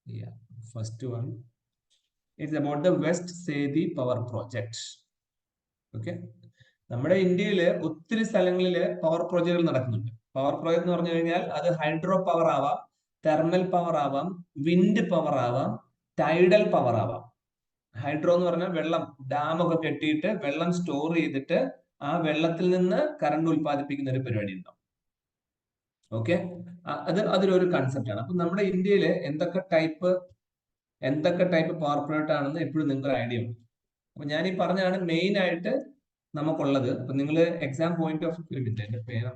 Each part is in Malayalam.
Yeah, first one is about the West Sethi Power Project. Okay. നമ്മുടെ ഇന്ത്യയിൽ ഒത്തിരി സ്ഥലങ്ങളിൽ പവർ പ്രോജക്റ്റുകൾ നടക്കുന്നുണ്ട്. പവർ പ്രോജക്ട് എന്ന് പറഞ്ഞു കഴിഞ്ഞാൽ അത് ഹൈഡ്രോ പവർ ആവാം, തെർമൽ പവർ ആവാം, വിൻഡ് പവർ ആവാം, ടൈഡൽ പവർ ആവാം. ഹൈഡ്രോ എന്ന് പറഞ്ഞാൽ വെള്ളം, ഡാമൊക്കെ കെട്ടിയിട്ട് വെള്ളം സ്റ്റോർ ചെയ്തിട്ട് ആ വെള്ളത്തിൽ നിന്ന് കറണ്ട് ഉൽപ്പാദിപ്പിക്കുന്ന ഒരു പരിപാടി ഉണ്ടാവും. ഓക്കെ, അതിലൊരു കൺസെപ്റ്റ് ആണ്. അപ്പൊ നമ്മുടെ ഇന്ത്യയിൽ എന്തൊക്കെ ടൈപ്പ് പവർ പ്രോജക്റ്റ് ആണെന്ന് എപ്പോഴും നിങ്ങൾക്ക് ഐഡിയ ഉണ്ട്. അപ്പൊ ഞാൻ ഈ പറഞ്ഞാണ് മെയിൻ ആയിട്ട് നമുക്കുള്ളത്. അപ്പൊ നിങ്ങൾ എക്സാം പോയിന്റ് ഓഫ് വ്യൂ ഉണ്ട്. എന്റെ പേര്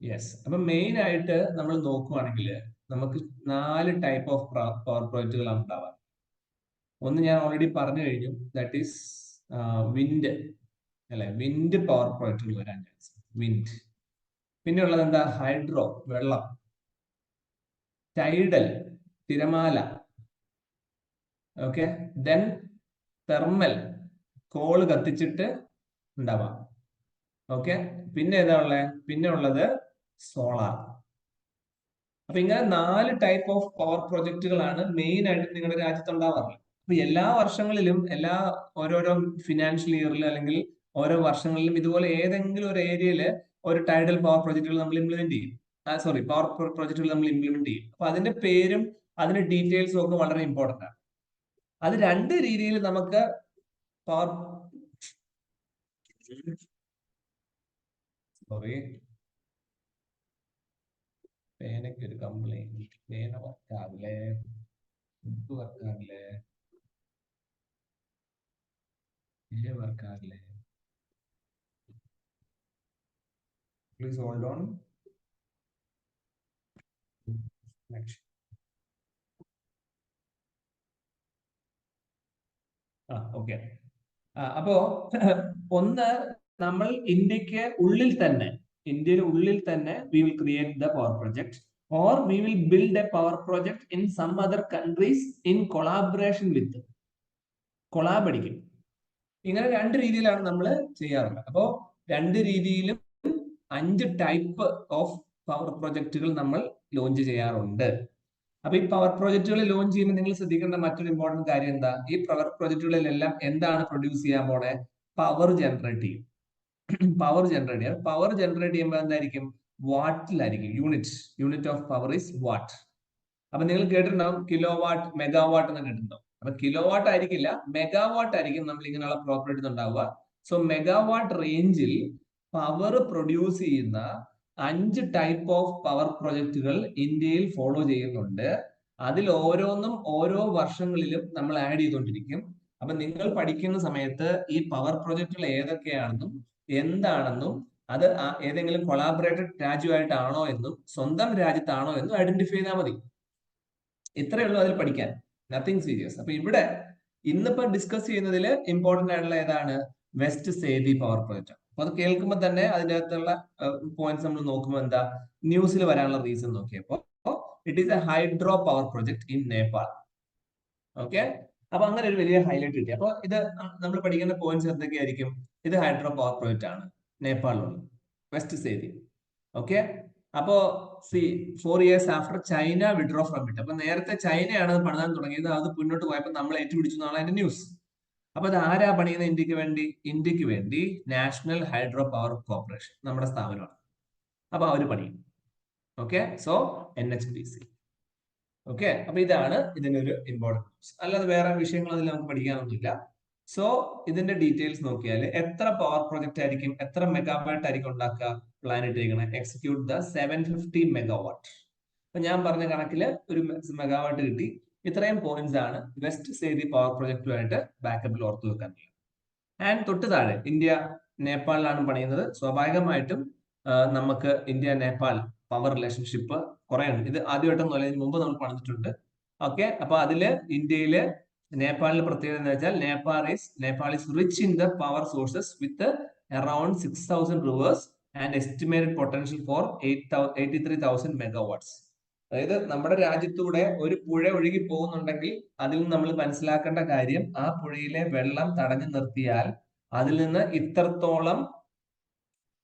യെസ്. അപ്പൊ മെയിൻ ആയിട്ട് നമ്മൾ നോക്കുവാണെങ്കിൽ നമുക്ക് 4 ടൈപ്പ് ഓഫ് പവർ പ്രോജക്റ്റുകളാണ് ഉണ്ടാവുക. ഒന്ന് ഞാൻ ഓൾറെഡി പറഞ്ഞു കഴിഞ്ഞു, ദാറ്റ് ഈസ് വിൻഡ്, അല്ലെ? വിൻഡ് പവർ പ്രോജക്റ്റുകൾ വരാൻ ചാൻസ്, വിൻഡ്. പിന്നെ ഉള്ളത് എന്താ? ഹൈഡ്രോ, വെള്ളം. ടൈഡൽ, തിരമാല. ഓക്കെ, ദെൻ തെർമൽ, കോള് കത്തിച്ചിട്ട് ഉണ്ടാവാം. ഓക്കെ, പിന്നെ ഏതാ ഉള്ളത്? പിന്നെ ഉള്ളത് സോളാർ. അപ്പൊ ഇങ്ങനെ 4 ടൈപ്പ് ഓഫ് പവർ പ്രൊജക്ടുകളാണ് മെയിൻ ആയിട്ട് നിങ്ങളുടെ രാജ്യത്ത് ഉണ്ടാവാറുള്ളത്. അപ്പൊ എല്ലാ വർഷങ്ങളിലും ഓരോരോ ഫിനാൻഷ്യൽ ഇയറിൽ അല്ലെങ്കിൽ ഓരോ വർഷങ്ങളിലും ഇതുപോലെ ഏതെങ്കിലും ഒരു ഏരിയയിൽ ഒരു ടൈഡൽ പവർ പ്രൊജക്ടുകൾ നമ്മൾ ഇംപ്ലിമെന്റ് ചെയ്യും. സോറി, പവർ പ്രൊജക്ടുകൾ നമ്മൾ ഇംപ്ലിമെന്റ് ചെയ്യും. അപ്പൊ അതിന്റെ പേരും അതിന്റെ ഡീറ്റെയിൽസും ഒക്കെ വളരെ ഇമ്പോർട്ടന്റ് ആണ്. അത് 2 രീതിയിൽ നമുക്ക് പവർ പേനയ്ക്ക് ഒരു കംപ്ലൈന്റ്, പേന വർക്കാവില്ലേ, വർക്കാവില്ലേ, വർക്കാവില്ലേ? Please hold on. ഓക്കെ. അപ്പോ ഒന്ന്, നമ്മൾ ഇന്ത്യയുടെ ഉള്ളിൽ തന്നെ we will create the power project, or we will build a power project in some other countries in collaboration with. Collab അടിക്കും. ഇങ്ങനെ 2 രീതിയിലാണ് നമ്മൾ ചെയ്യാറുള്ളത്. അപ്പോ 2 രീതിയിലും 5 ടൈപ്പ് ഓഫ് പവർ പ്രൊജക്റ്റുകൾ നമ്മൾ ലോഞ്ച് ചെയ്യാറുണ്ട്. അപ്പൊ ഈ പവർ പ്രോജക്റ്റുകൾ ലോഞ്ച് ചെയ്യുമ്പോൾ നിങ്ങൾ ശ്രദ്ധിക്കേണ്ട മറ്റൊരു ഇമ്പോർട്ടന്റ് കാര്യം എന്താ? ഈ പവർ പ്രോജക്റ്റുകളിലെല്ലാം എന്താണ് പ്രൊഡ്യൂസ് ചെയ്യാൻ പോണേ? പവർ ജനറേറ്റ് ചെയ്യും. പവർ ജനറേറ്റ് ചെയ്യുമ്പോൾ എന്തായിരിക്കും? വാട്ടിലായിരിക്കും. Unit of power is watt. അപ്പൊ നിങ്ങൾ കേട്ടിട്ടുണ്ടാവും കിലോ വാട്ട്, മെഗാവാട്ട് എന്ന് കേട്ടിട്ടുണ്ടാവും. അപ്പൊ കിലോ വാട്ട് ആയിരിക്കില്ല, മെഗാവാട്ട് ആയിരിക്കും നമ്മൾ ഇങ്ങനെയുള്ള പ്രോപ്പർട്ടീസ് ഉണ്ടാവുക. സോ മെഗാവാട്ട് റേഞ്ചിൽ പവർ പ്രൊഡ്യൂസ് ചെയ്യുന്ന 5 ടൈപ്പ് ഓഫ് പവർ പ്രൊജക്റ്റുകൾ ഇന്ത്യയിൽ ഫോളോ ചെയ്യുന്നുണ്ട്. അതിൽ ഓരോന്നും ഓരോ വർഷങ്ങളിലും നമ്മൾ ആഡ് ചെയ്തുകൊണ്ടിരിക്കും. അപ്പൊ നിങ്ങൾ പഠിക്കുന്ന സമയത്ത് ഈ പവർ പ്രൊജക്റ്റുകൾ ഏതൊക്കെയാണെന്നും എന്താണെന്നും അത് ഏതെങ്കിലും കൊളാബറേറ്റഡ് രാജ്യമായിട്ടാണോ എന്നും സ്വന്തം രാജ്യത്താണോ എന്നും ഐഡന്റിഫൈ ചെയ്താൽ മതി. ഇത്രയേ ഉള്ളൂ അതിൽ പഠിക്കാൻ, നത്തിങ് സീരിയസ്. അപ്പൊ ഇവിടെ ഇന്നിപ്പോ ഡിസ്കസ് ചെയ്യുന്നതിൽ ഇമ്പോർട്ടന്റ് ആയിട്ടുള്ള ഏതാണ്? West Sethi power project. അപ്പൊ അത് കേൾക്കുമ്പോൾ തന്നെ അതിന്റെ അകത്തുള്ള പോയിന്റ്സ് നമ്മൾ നോക്കുമ്പോൾ എന്താ ന്യൂസിൽ വരാനുള്ള റീസൺ നോക്കിയപ്പോ it is A hydro power project in Nepal. Okay, അപ്പൊ അങ്ങനെ ഒരു വലിയ ഹൈലൈറ്റ് കിട്ടി. അപ്പൊ ഇത് നമ്മൾ പഠിക്കുന്ന പോയിന്റ്സ് എന്തൊക്കെയായിരിക്കും? ഇത് ഹൈഡ്രോ പവർ പ്രൊജക്ട് ആണ് നേപ്പാളിലുള്ളത്, വെസ്റ്റ് സേതി. ഓക്കെ, അപ്പോ 4 years after China withdraw from it. അപ്പൊ നേരത്തെ ചൈനയാണ് പണിതാൻ തുടങ്ങിയത്, അത് മുന്നോട്ട് പോയപ്പോൾ നമ്മൾ ഏറ്റുപിടിച്ചു എന്നാണ് അതിന്റെ ന്യൂസ്. അപ്പൊ അത് ആരാ പണിയുന്നത് ഇന്ത്യക്ക് വേണ്ടി നാഷണൽ ഹൈഡ്രോ പവർ കോർപ്പറേഷൻ, നമ്മുടെ സ്ഥാപനമാണ്. അപ്പൊ അവര് പണിയും. Okay, so NHPC. ഓക്കെ, അപ്പൊ ഇതാണ് ഇതിന്റെ ഒരു ഇമ്പോർട്ടൻറ്റ് ന്യൂസ്. അല്ലാതെ വേറെ വിഷയങ്ങൾ അതിൽ നമുക്ക് പഠിക്കാനൊന്നുമില്ല. സോ ഇതിന്റെ ഡീറ്റെയിൽസ് നോക്കിയാൽ എത്ര പവർ പ്രൊജക്ട് ആയിരിക്കും, എത്ര മെഗാവാട്ട് ആയിരിക്കും ഉണ്ടാക്കുക പ്ലാൻ ഇട്ടിരിക്കണം? Execute the 750 megawatt. അപ്പൊ ഞാൻ പറഞ്ഞ കണക്കില് ഒരു മെഗാവാട്ട് കിട്ടി. ഇത്രയും പോയിന്റ്സ് ആണ് വെസ്റ്റ് സേതി പവർ പ്രൊജക്റ്റുമായിട്ട് ബാക്കപ്പിൽ ഓർത്തു വെക്കാൻ. ആൻഡ് തൊട്ട് താഴെ ഇന്ത്യ നേപ്പാളിലാണ് പണിയുന്നത്. സ്വാഭാവികമായിട്ടും നമുക്ക് ഇന്ത്യ നേപ്പാൾ പവർ റിലേഷൻഷിപ്പ് കുറെ ഉണ്ട്. ഇത് ആദ്യമായിട്ടൊന്നും അല്ല, ഇതിന് മുമ്പ് നമ്മൾ പണിതിട്ടുണ്ട്. ഓക്കെ, അപ്പൊ അതില് ഇന്ത്യയില് നേപ്പാളിലെ പ്രത്യേകത എന്ന് വെച്ചാൽ Nepal is rich in the power sources with around 6,000 rivers and estimated potential for 83,000 megawatts. അതായത് നമ്മുടെ രാജ്യത്തൂടെ ഒരു പുഴ ഒഴുകി പോകുന്നുണ്ടെങ്കിൽ അതിൽ നിന്ന് നമ്മൾ മനസ്സിലാക്കേണ്ട കാര്യം ആ പുഴയിലെ വെള്ളം തടഞ്ഞു നിർത്തിയാൽ അതിൽ നിന്ന്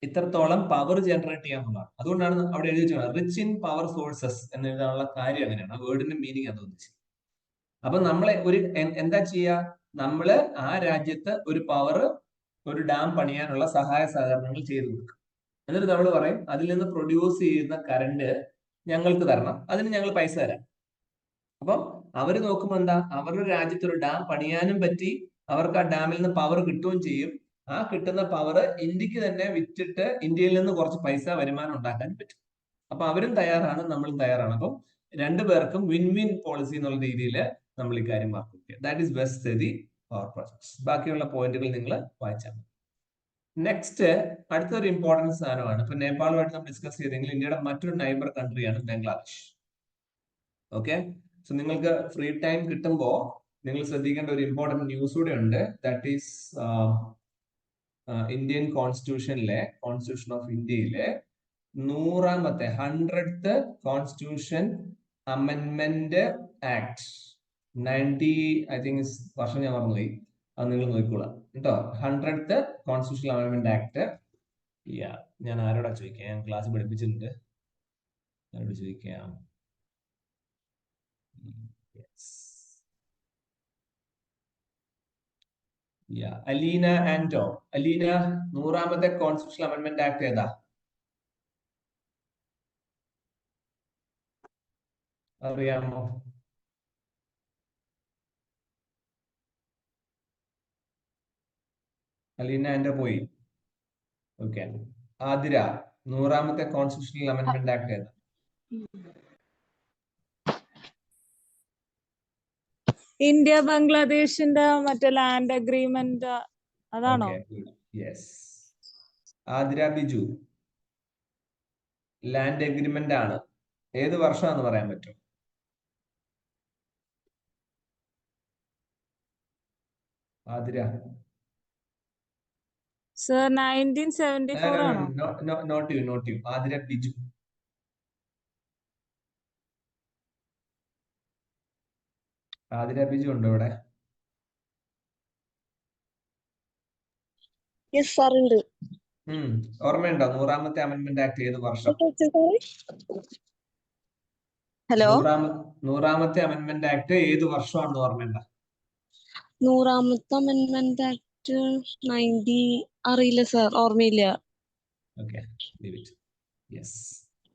ഇത്രത്തോളം പവർ ജനറേറ്റ് ചെയ്യാന്നുള്ളതാണ്. അതുകൊണ്ടാണ് അവിടെ എഴുതി വെച്ചത് റിച്ച് ഇൻ പവർ സോഴ്സസ് എന്ന് എഴുതാനുള്ള കാര്യം അങ്ങനെയാണ്. ആ വേർഡിന്റെ മീനിങ് അത് ഉദ്ദേശിച്ചത്. അപ്പൊ നമ്മളെ എന്താ ചെയ്യുക, നമ്മള് ആ രാജ്യത്ത് ഒരു ഡാം പണിയാനുള്ള സഹായ സഹകരണങ്ങൾ ചെയ്തു കൊടുക്കും. എന്നിട്ട് നമ്മൾ പറയും അതിൽ നിന്ന് പ്രൊഡ്യൂസ് ചെയ്യുന്ന കറണ്ട് ഞങ്ങൾക്ക് തരണം, അതിന് ഞങ്ങൾ പൈസ തരാം. അപ്പം അവര് നോക്കുമ്പോൾ എന്താ, അവരുടെ രാജ്യത്ത് ഒരു ഡാം പണിയാനും പറ്റി, അവർക്ക് ആ ഡാമിൽ നിന്ന് പവർ കിട്ടുകയും ചെയ്യും. ആ കിട്ടുന്ന പവർ ഇന്ത്യക്ക് തന്നെ വിറ്റിട്ട് ഇന്ത്യയിൽ നിന്ന് കുറച്ച് പൈസ വരുമാനം ഉണ്ടാക്കാൻ പറ്റും. അപ്പൊ അവരും തയ്യാറാണ്, നമ്മളും തയ്യാറാണ്. അപ്പം രണ്ടുപേർക്കും വിൻ വിൻ പോളിസി എന്നുള്ള രീതിയിൽ നമ്മൾ ഈ കാര്യം mark. That is best study power projects. ബാക്കിയുള്ള പോയിന്റുകൾ നിങ്ങൾ വായിച്ചാൽ മതി. നെക്സ്റ്റ് അടുത്തൊരു ഇമ്പോർട്ടൻസ് സാധനമാണ്. ഇപ്പൊ നേപ്പാളുമായിട്ട് നമ്മൾ ഡിസ്കസ് ചെയ്തെങ്കിൽ ഇന്ത്യയുടെ മറ്റൊരു നൈബർ കൺട്രിയാണ് ബംഗ്ലാദേശ്. ഓക്കെ, സോ നിങ്ങൾക്ക് ഫ്രീ ടൈം കിട്ടുമ്പോൾ നിങ്ങൾ ശ്രദ്ധിക്കേണ്ട ഒരു ഇമ്പോർട്ടന്റ് ന്യൂസ് കൂടെ ഉണ്ട്. That is Indian constitution of ഇന്ത്യയിലെ 100th കോൺസ്റ്റിറ്റ്യൂഷൻ അമെൻമെന്റ് ആക്ട് 90, ഐ തിങ്ക് വർഷം ഞാൻ മറന്നുപോയി, അത് നിങ്ങൾ നോക്കിക്കോളാം കേട്ടോ. 100th കോൺസ്റ്റിറ്റ്യൂഷൻ അമെൻമെന്റ് ആക്ട്. ഞാൻ ആരോടാ ചോദിക്കാം, ഞാൻ ക്ലാസ് പഠിപ്പിച്ചിട്ടുണ്ട്, ആരോട് ചോദിക്കാം. അലീന ആന്റോ. അലീന, 100th കോൺസ്റ്റിറ്റ്യൂഷൻ അമെൻമെന്റ് ആക്ട് ഏതാ? അറിയാമോ? അലീന ആന്റോ പോയി. ഓക്കെ, ആതിര, 100th കോൺസ്റ്റിറ്റ്യൂഷണൽ അമെൻമെന്റ് ആക്ട് ഏതാ? ഇന്ത്യ ബംഗ്ലാദേശിന്റെ മറ്റേ ലാൻഡ് അഗ്രിമെന്റ് അതാണോ? Yes. Athira Biju, land agreement ആണ്. ഏത് വർഷമാണെന്ന് പറയാൻ പറ്റും? ആതിര. സർ 1974 ആണോ? Not you. ആതിര ബിജു. ആതിര ബിജു ഉണ്ടോ ഇവിടെ? ഓർമ്മയുണ്ടോ 100th അമെൻമെന്റ് ആക്ട് ഏത് വർഷം? ഹലോ, 100th അമെൻമെന്റ് ആക്ട് ഏത് വർഷമാണെന്ന് ഓർമ്മയുണ്ടോ? 100th അമെൻമെന്റ് ആക്ട് 90 അറിയില്ല സർ, ഓർമ്മയില്ല.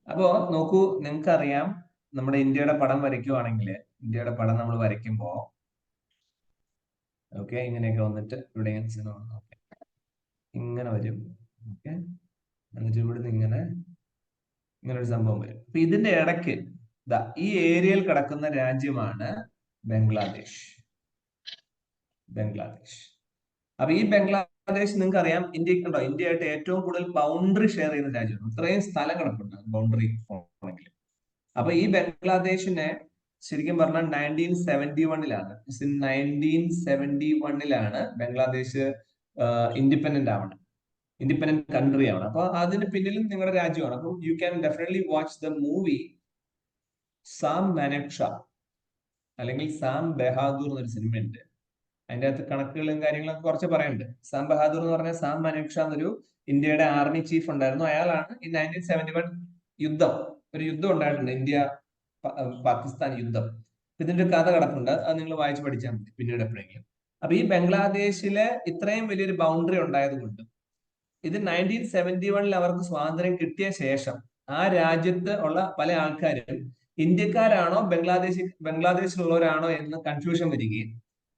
അപ്പോ നോക്കൂ, നിങ്ങൾക്കറിയാം നമ്മുടെ ഇന്ത്യയുടെ പടം വരയ്ക്കുവാണെങ്കിൽ, ഇന്ത്യയുടെ പടം നമ്മൾ വരയ്ക്കുമ്പോ ഓക്കെ ഇങ്ങനെയൊക്കെ വന്നിട്ട് ഇവിടെ ഇങ്ങനെ വരും. ഓക്കെ, എന്നിട്ട് ഇവിടുന്ന് ഇങ്ങനെ ഒരു സംഭവം വരും. അപ്പൊ ഇതിന്റെ ഇടയ്ക്ക് ഈ ഏരിയയിൽ കിടക്കുന്ന രാജ്യമാണ് ബംഗ്ലാദേശ്. അപ്പൊ ഈ ബംഗ്ലാദേശ് നിങ്ങൾക്ക് അറിയാം, ഇന്ത്യയായിട്ട് ഏറ്റവും കൂടുതൽ ബൗണ്ടറി ഷെയർ ചെയ്യുന്ന രാജ്യമാണ്. ഇത്രയും സ്ഥലം കിടപ്പുണ്ട് ബൗണ്ടറി ആണെങ്കിൽ. അപ്പൊ ഈ ബംഗ്ലാദേശിനെ ശരിക്കും പറഞ്ഞാൽ 1971-ലാണ് 1971-ലാണ് ബംഗ്ലാദേശ് ഇൻഡിപെൻഡന്റ് കൺട്രി ആണ്. അപ്പൊ അതിന് പിന്നിലും നിങ്ങളുടെ രാജ്യമാണ്. അപ്പൊ you can definitely watch the movie Sam Manekshaw അല്ലെങ്കിൽ സാം ബഹാദൂർ എന്നൊരു സിനിമ ഉണ്ട്. അതിന്റെ അകത്ത് കണക്കുകളും കാര്യങ്ങളൊക്കെ കുറച്ച് പറയുന്നുണ്ട്. സാം ബഹാദൂർ എന്ന് പറഞ്ഞാൽ സാം മാനേക്ഷാ എന്നൊരു ഇന്ത്യയുടെ ആർമി ചീഫ് ഉണ്ടായിരുന്നു. അയാളാണ് ഈ 1971 ഒരു യുദ്ധം ഉണ്ടായിട്ടുണ്ട്, ഇന്ത്യ പാകിസ്ഥാൻ യുദ്ധം. ഇതിന്റെ ഒരു കഥ കിടപ്പുണ്ട്, അത് നിങ്ങൾ വായിച്ച് പഠിച്ചാൽ മതി പിന്നീട് എപ്പോഴെങ്കിലും. അപ്പൊ ഈ ബംഗ്ലാദേശില് ഇത്രയും വലിയൊരു ബൗണ്ടറി ഉണ്ടായതുകൊണ്ട് ഇത് 1971 അവർക്ക് സ്വാതന്ത്ര്യം കിട്ടിയ ശേഷം ആ രാജ്യത്ത് ഉള്ള പല ആൾക്കാരും ഇന്ത്യക്കാരാണോ ബംഗ്ലാദേശിലുള്ളവരാണോ എന്ന് കൺഫ്യൂഷൻ വരികയും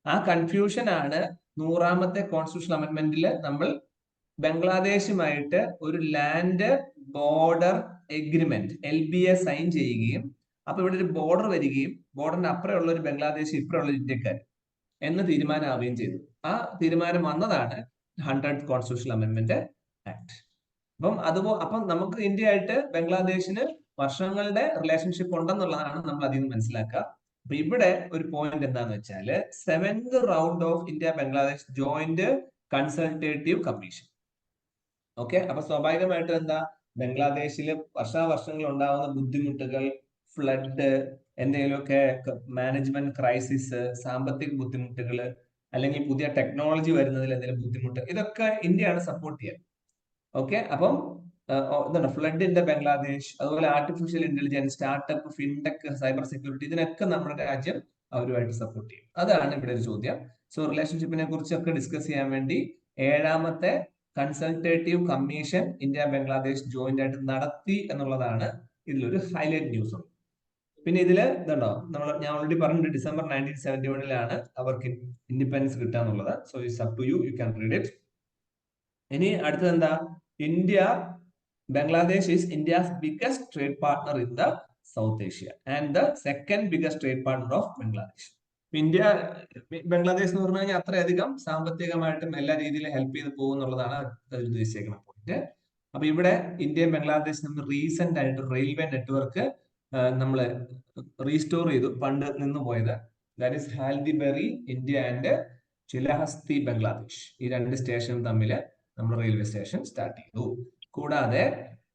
ആ കൺഫ്യൂഷനാണ് 100th കോൺസ്റ്റിറ്റ്യൂഷൻ അമെൻമെന്റിൽ നമ്മൾ ബംഗ്ലാദേശുമായിട്ട് ഒരു land border agreement LBA sign ചെയ്യുകയും അപ്പൊ ഇവിടെ ഒരു ബോർഡർ വരികയും ബോർഡറിന് അപ്പുറമുള്ള ഒരു ബംഗ്ലാദേശ് ഇപ്പുറമുള്ള ഇന്ത്യക്കാർ എന്ന് തീരുമാനമാവുകയും ചെയ്തു. ആ തീരുമാനം വന്നതാണ് 100th കോൺസ്റ്റിറ്റ്യൂഷൻ അമെൻമെന്റ് ആക്ട്. അപ്പം നമുക്ക് ഇന്ത്യയായിട്ട് ബംഗ്ലാദേശിന് വർഷങ്ങളുടെ റിലേഷൻഷിപ്പ് ഉണ്ടെന്നുള്ളതാണ് നമ്മൾ അതിൽ നിന്ന് മനസ്സിലാക്കുക. അപ്പൊ ഇവിടെ ഒരു പോയിന്റ് എന്താന്ന് വെച്ചാല് 7th round of India Bangladesh joint consultative commission. Okay, അപ്പൊ സ്വാഭാവികമായിട്ടും എന്താ, ബംഗ്ലാദേശില് വർഷാവർഷങ്ങൾ ഉണ്ടാവുന്ന ബുദ്ധിമുട്ടുകൾ, ഫ്ലഡ്, എന്തെങ്കിലുമൊക്കെ മാനേജ്മെന്റ് ക്രൈസിസ്, സാമ്പത്തിക ബുദ്ധിമുട്ടുകൾ, അല്ലെങ്കിൽ പുതിയ ടെക്നോളജി വരുന്നതിൽ എന്തെങ്കിലും ബുദ്ധിമുട്ട്, ഇതൊക്കെ ഇന്ത്യയാണ് സപ്പോർട്ട് ചെയ്യുക. ഓക്കെ, അപ്പം എന്താണ് ഫ്ലഡ് ഇൻ ദ ബംഗ്ലാദേശ്, അതുപോലെ artificial intelligence, startup, fintech, cyber security, ഇതിനൊക്കെ നമ്മുടെ രാജ്യം അവരുമായിട്ട് സപ്പോർട്ട് ചെയ്യും. അതാണ് ഇവിടെ ഒരു ചോദ്യം. സോ റിലേഷൻഷിപ്പിനെ കുറിച്ചൊക്കെ ഡിസ്കസ് ചെയ്യാൻ വേണ്ടി 7ാമത്തെ consultative commission India Bangladesh joint ആയിട്ട് നടത്തി എന്നുള്ളതാണ് ഇതിലൊരു ഹൈലൈറ്റ് ന്യൂസ്. പിന്നെ ഇതില് ഇതുണ്ടോ, ഞാൻ ഓൾറെഡി പറഞ്ഞിട്ടുണ്ട്, ഡിസംബർ 1971 അവർക്ക് ഇൻഡിപെൻഡൻസ് കിട്ടുക എന്നുള്ളത്. So it's up to you, you can read it. ഇനി അടുത്തത് എന്താ? Bangladesh is India's biggest trade partner in the South Asia and the second biggest trade partner of Bangladesh. Bangladesh എന്ന് പറഞ്ഞു കഴിഞ്ഞാൽ അത്രയധികം സാമ്പത്തികമായിട്ടും എല്ലാ രീതിയിലും ഹെൽപ്പ് ചെയ്ത് പോകുന്നുള്ളതാണ് ഉദ്ദേശിച്ചേക്കുന്ന പോയിന്റ്. അപ്പൊ ഇവിടെ ഇന്ത്യയും ബംഗ്ലാദേശ് നമ്മൾ റീസെന്റ് ആയിട്ട് റെയിൽവേ നെറ്റ്വർക്ക് നമ്മൾ റീസ്റ്റോർ ചെയ്തു, പണ്ട് നിന്ന് പോയത്. That is Haldibari India and Chilahati Bangladesh. ഈ 2 സ്റ്റേഷനും തമ്മിൽ നമ്മൾ റെയിൽവേ സ്റ്റേഷൻ സ്റ്റാർട്ട് ചെയ്തു. കൂടാതെ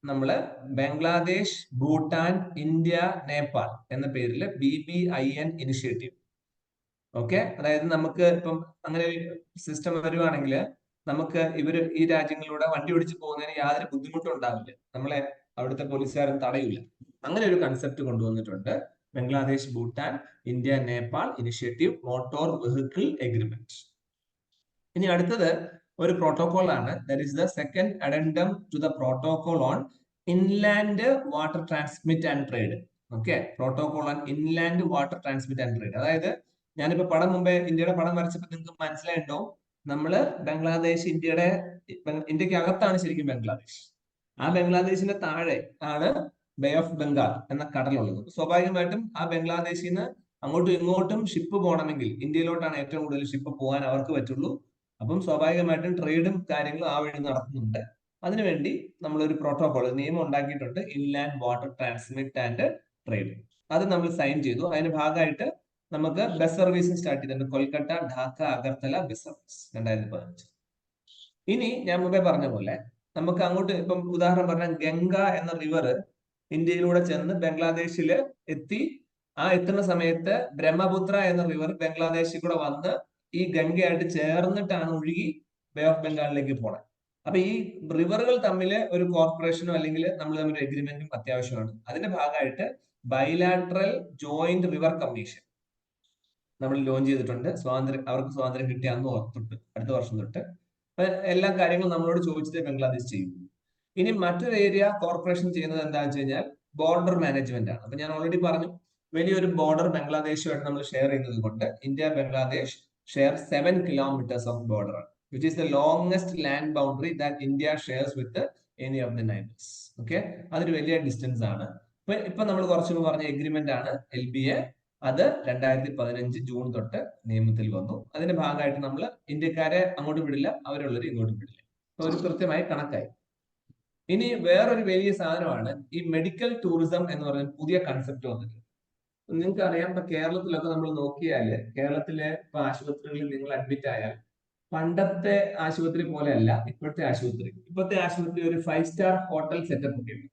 നമ്മള് ബംഗ്ലാദേശ്, ഭൂട്ടാൻ, ഇന്ത്യ, നേപ്പാൾ എന്ന പേരിൽ BBIN ഇനിഷ്യേറ്റീവ്. ഓക്കെ, അതായത് നമുക്ക് ഇപ്പം അങ്ങനെ സിസ്റ്റം വരുവാണെങ്കിൽ നമുക്ക് ഈ രാജ്യങ്ങളിലൂടെ വണ്ടി ഓടിച്ച് പോകുന്നതിന് യാതൊരു ബുദ്ധിമുട്ടും ഉണ്ടാവില്ല, നമ്മളെ അവിടുത്തെ പോലീസുകാരും തടയില്ല. അങ്ങനെ ഒരു കൺസെപ്റ്റ് കൊണ്ടുവന്നിട്ടുണ്ട്. Bangladesh, Bhutan, India, Nepal initiative motor vehicle agreement. ഇനി അടുത്തത് ഒരു പ്രോട്ടോകോൾ ആണ്. That is the second addendum to the protocol on inland water transmit and trade. Okay, protocol on inland water transmit and trade. അതായത് ഞാനിപ്പോ ഇന്ത്യയുടെ പടം വരച്ചപ്പോൾ നിങ്ങൾക്ക് മനസ്സിലായിട്ടോ, നമ്മള് ബംഗ്ലാദേശ് ഇന്ത്യക്ക് അകത്താണ് ശരിക്കും ബംഗ്ലാദേശ്. ആ ബംഗ്ലാദേശിന്റെ താഴെ ആണ് ബേ ഓഫ് ബംഗാൾ എന്ന കടലുള്ളത്. സ്വാഭാവികമായിട്ടും ആ ബംഗ്ലാദേശിൽ നിന്ന് അങ്ങോട്ടും ഇങ്ങോട്ടും ഷിപ്പ് പോകണമെങ്കിൽ ഇന്ത്യയിലോട്ടാണ് ഏറ്റവും കൂടുതൽ ഷിപ്പ് പോകാൻ അവർക്ക് പറ്റുള്ളൂ. അപ്പം സ്വാഭാവികമായിട്ടും ട്രേഡും കാര്യങ്ങളും ആ വഴി നടത്തുന്നുണ്ട്. അതിനുവേണ്ടി നമ്മളൊരു പ്രോട്ടോകോൾ, നിയമം ഉണ്ടാക്കിയിട്ടുണ്ട്, inland water transmit and trade. അത് നമ്മൾ സൈൻ ചെയ്തു. അതിന്റെ ഭാഗമായിട്ട് നമുക്ക് ബസ് സർവീസ് സ്റ്റാർട്ട് ചെയ്തിട്ടുണ്ട്. Kolkata, Dhaka, Agartala bus service 2015. ഇനി ഞാൻ മുമ്പേ പറഞ്ഞ പോലെ നമുക്ക് അങ്ങോട്ട് ഇപ്പം ഉദാഹരണം പറഞ്ഞാൽ ഗംഗ എന്ന റിവർ ഇന്ത്യയിലൂടെ ചെന്ന് ബംഗ്ലാദേശില് എത്തി. ആ എത്തുന്ന സമയത്ത് ബ്രഹ്മപുത്ര എന്ന റിവർ ബംഗ്ലാദേശിൽ കൂടെ വന്ന് ഈ ഗംഗയായിട്ട് ചേർന്നിട്ടാണ് ഒഴുകി ബേ ഓഫ് ബംഗാളിലേക്ക് പോണത്. അപ്പൊ ഈ റിവറുകൾ തമ്മിൽ ഒരു കോർപ്പറേഷനോ അല്ലെങ്കിൽ നമ്മൾ തമ്മിൽ എഗ്രിമെന്റും അത്യാവശ്യമാണ്. അതിന്റെ ഭാഗമായിട്ട് ബൈലാട്രൽ ജോയിന്റ് റിവർ കമ്മീഷൻ നമ്മൾ ലോഞ്ച് ചെയ്തിട്ടുണ്ട്. അവർക്ക് സ്വാതന്ത്ര്യം കിട്ടിയ അന്ന് തൊട്ട് അടുത്ത വർഷം തൊട്ട് എല്ലാ കാര്യങ്ങളും നമ്മളോട് ചോദിച്ചിട്ട് ബംഗ്ലാദേശ് ചെയ്യും. ഇനി മറ്റൊരു ഏരിയ കോർപ്പറേഷൻ ചെയ്യുന്നത് എന്താണെന്ന് വെച്ച് കഴിഞ്ഞാൽ ബോർഡർ മാനേജ്മെന്റ് ആണ്. അപ്പൊ ഞാൻ ഓൾറെഡി പറഞ്ഞു, വലിയൊരു ബോർഡർ ബംഗ്ലാദേശുമായിട്ട് നമ്മൾ ഷെയർ ചെയ്യുന്നത് കൊണ്ട് India Bangladesh share 7 kilometers of border, which is the longest land boundary that India shares with any of the neighbours. Okay, അതൊരു വലിയ ഡിസ്റ്റൻസ് ആണ്. ഇപ്പൊ നമ്മൾ കുറച്ച് പറഞ്ഞ എഗ്രിമെന്റ് ആണ് LBA. അത് 2015 ജൂൺ തൊട്ട് നിയമത്തിൽ വന്നു. അതിന്റെ ഭാഗമായിട്ട് നമ്മൾ ഇന്ത്യക്കാരെ അങ്ങോട്ട് വിടില്ല, അവരുള്ളവർ ഇങ്ങോട്ട് വിടില്ല. ഒരു കൃത്യമായി കണക്കായി. ഇനി വേറൊരു വലിയ സാധനമാണ് ഈ മെഡിക്കൽ ടൂറിസം എന്ന് പറയുന്ന പുതിയ കൺസെപ്റ്റ് വന്നിട്ട്. നിങ്ങൾക്ക് അറിയാം, ഇപ്പൊ കേരളത്തിലൊക്കെ നമ്മൾ നോക്കിയാല് കേരളത്തിലെ ഇപ്പൊ ആശുപത്രികളിൽ നിങ്ങൾ അഡ്മിറ്റ് ആയാൽ പണ്ടത്തെ ആശുപത്രി പോലെയല്ല ഇപ്പോഴത്തെ ആശുപത്രി. ഇപ്പോഴത്തെ ആശുപത്രി ഒരു 5 star ഹോട്ടൽ സെറ്റപ്പ് ഒക്കെ ഉണ്ട്.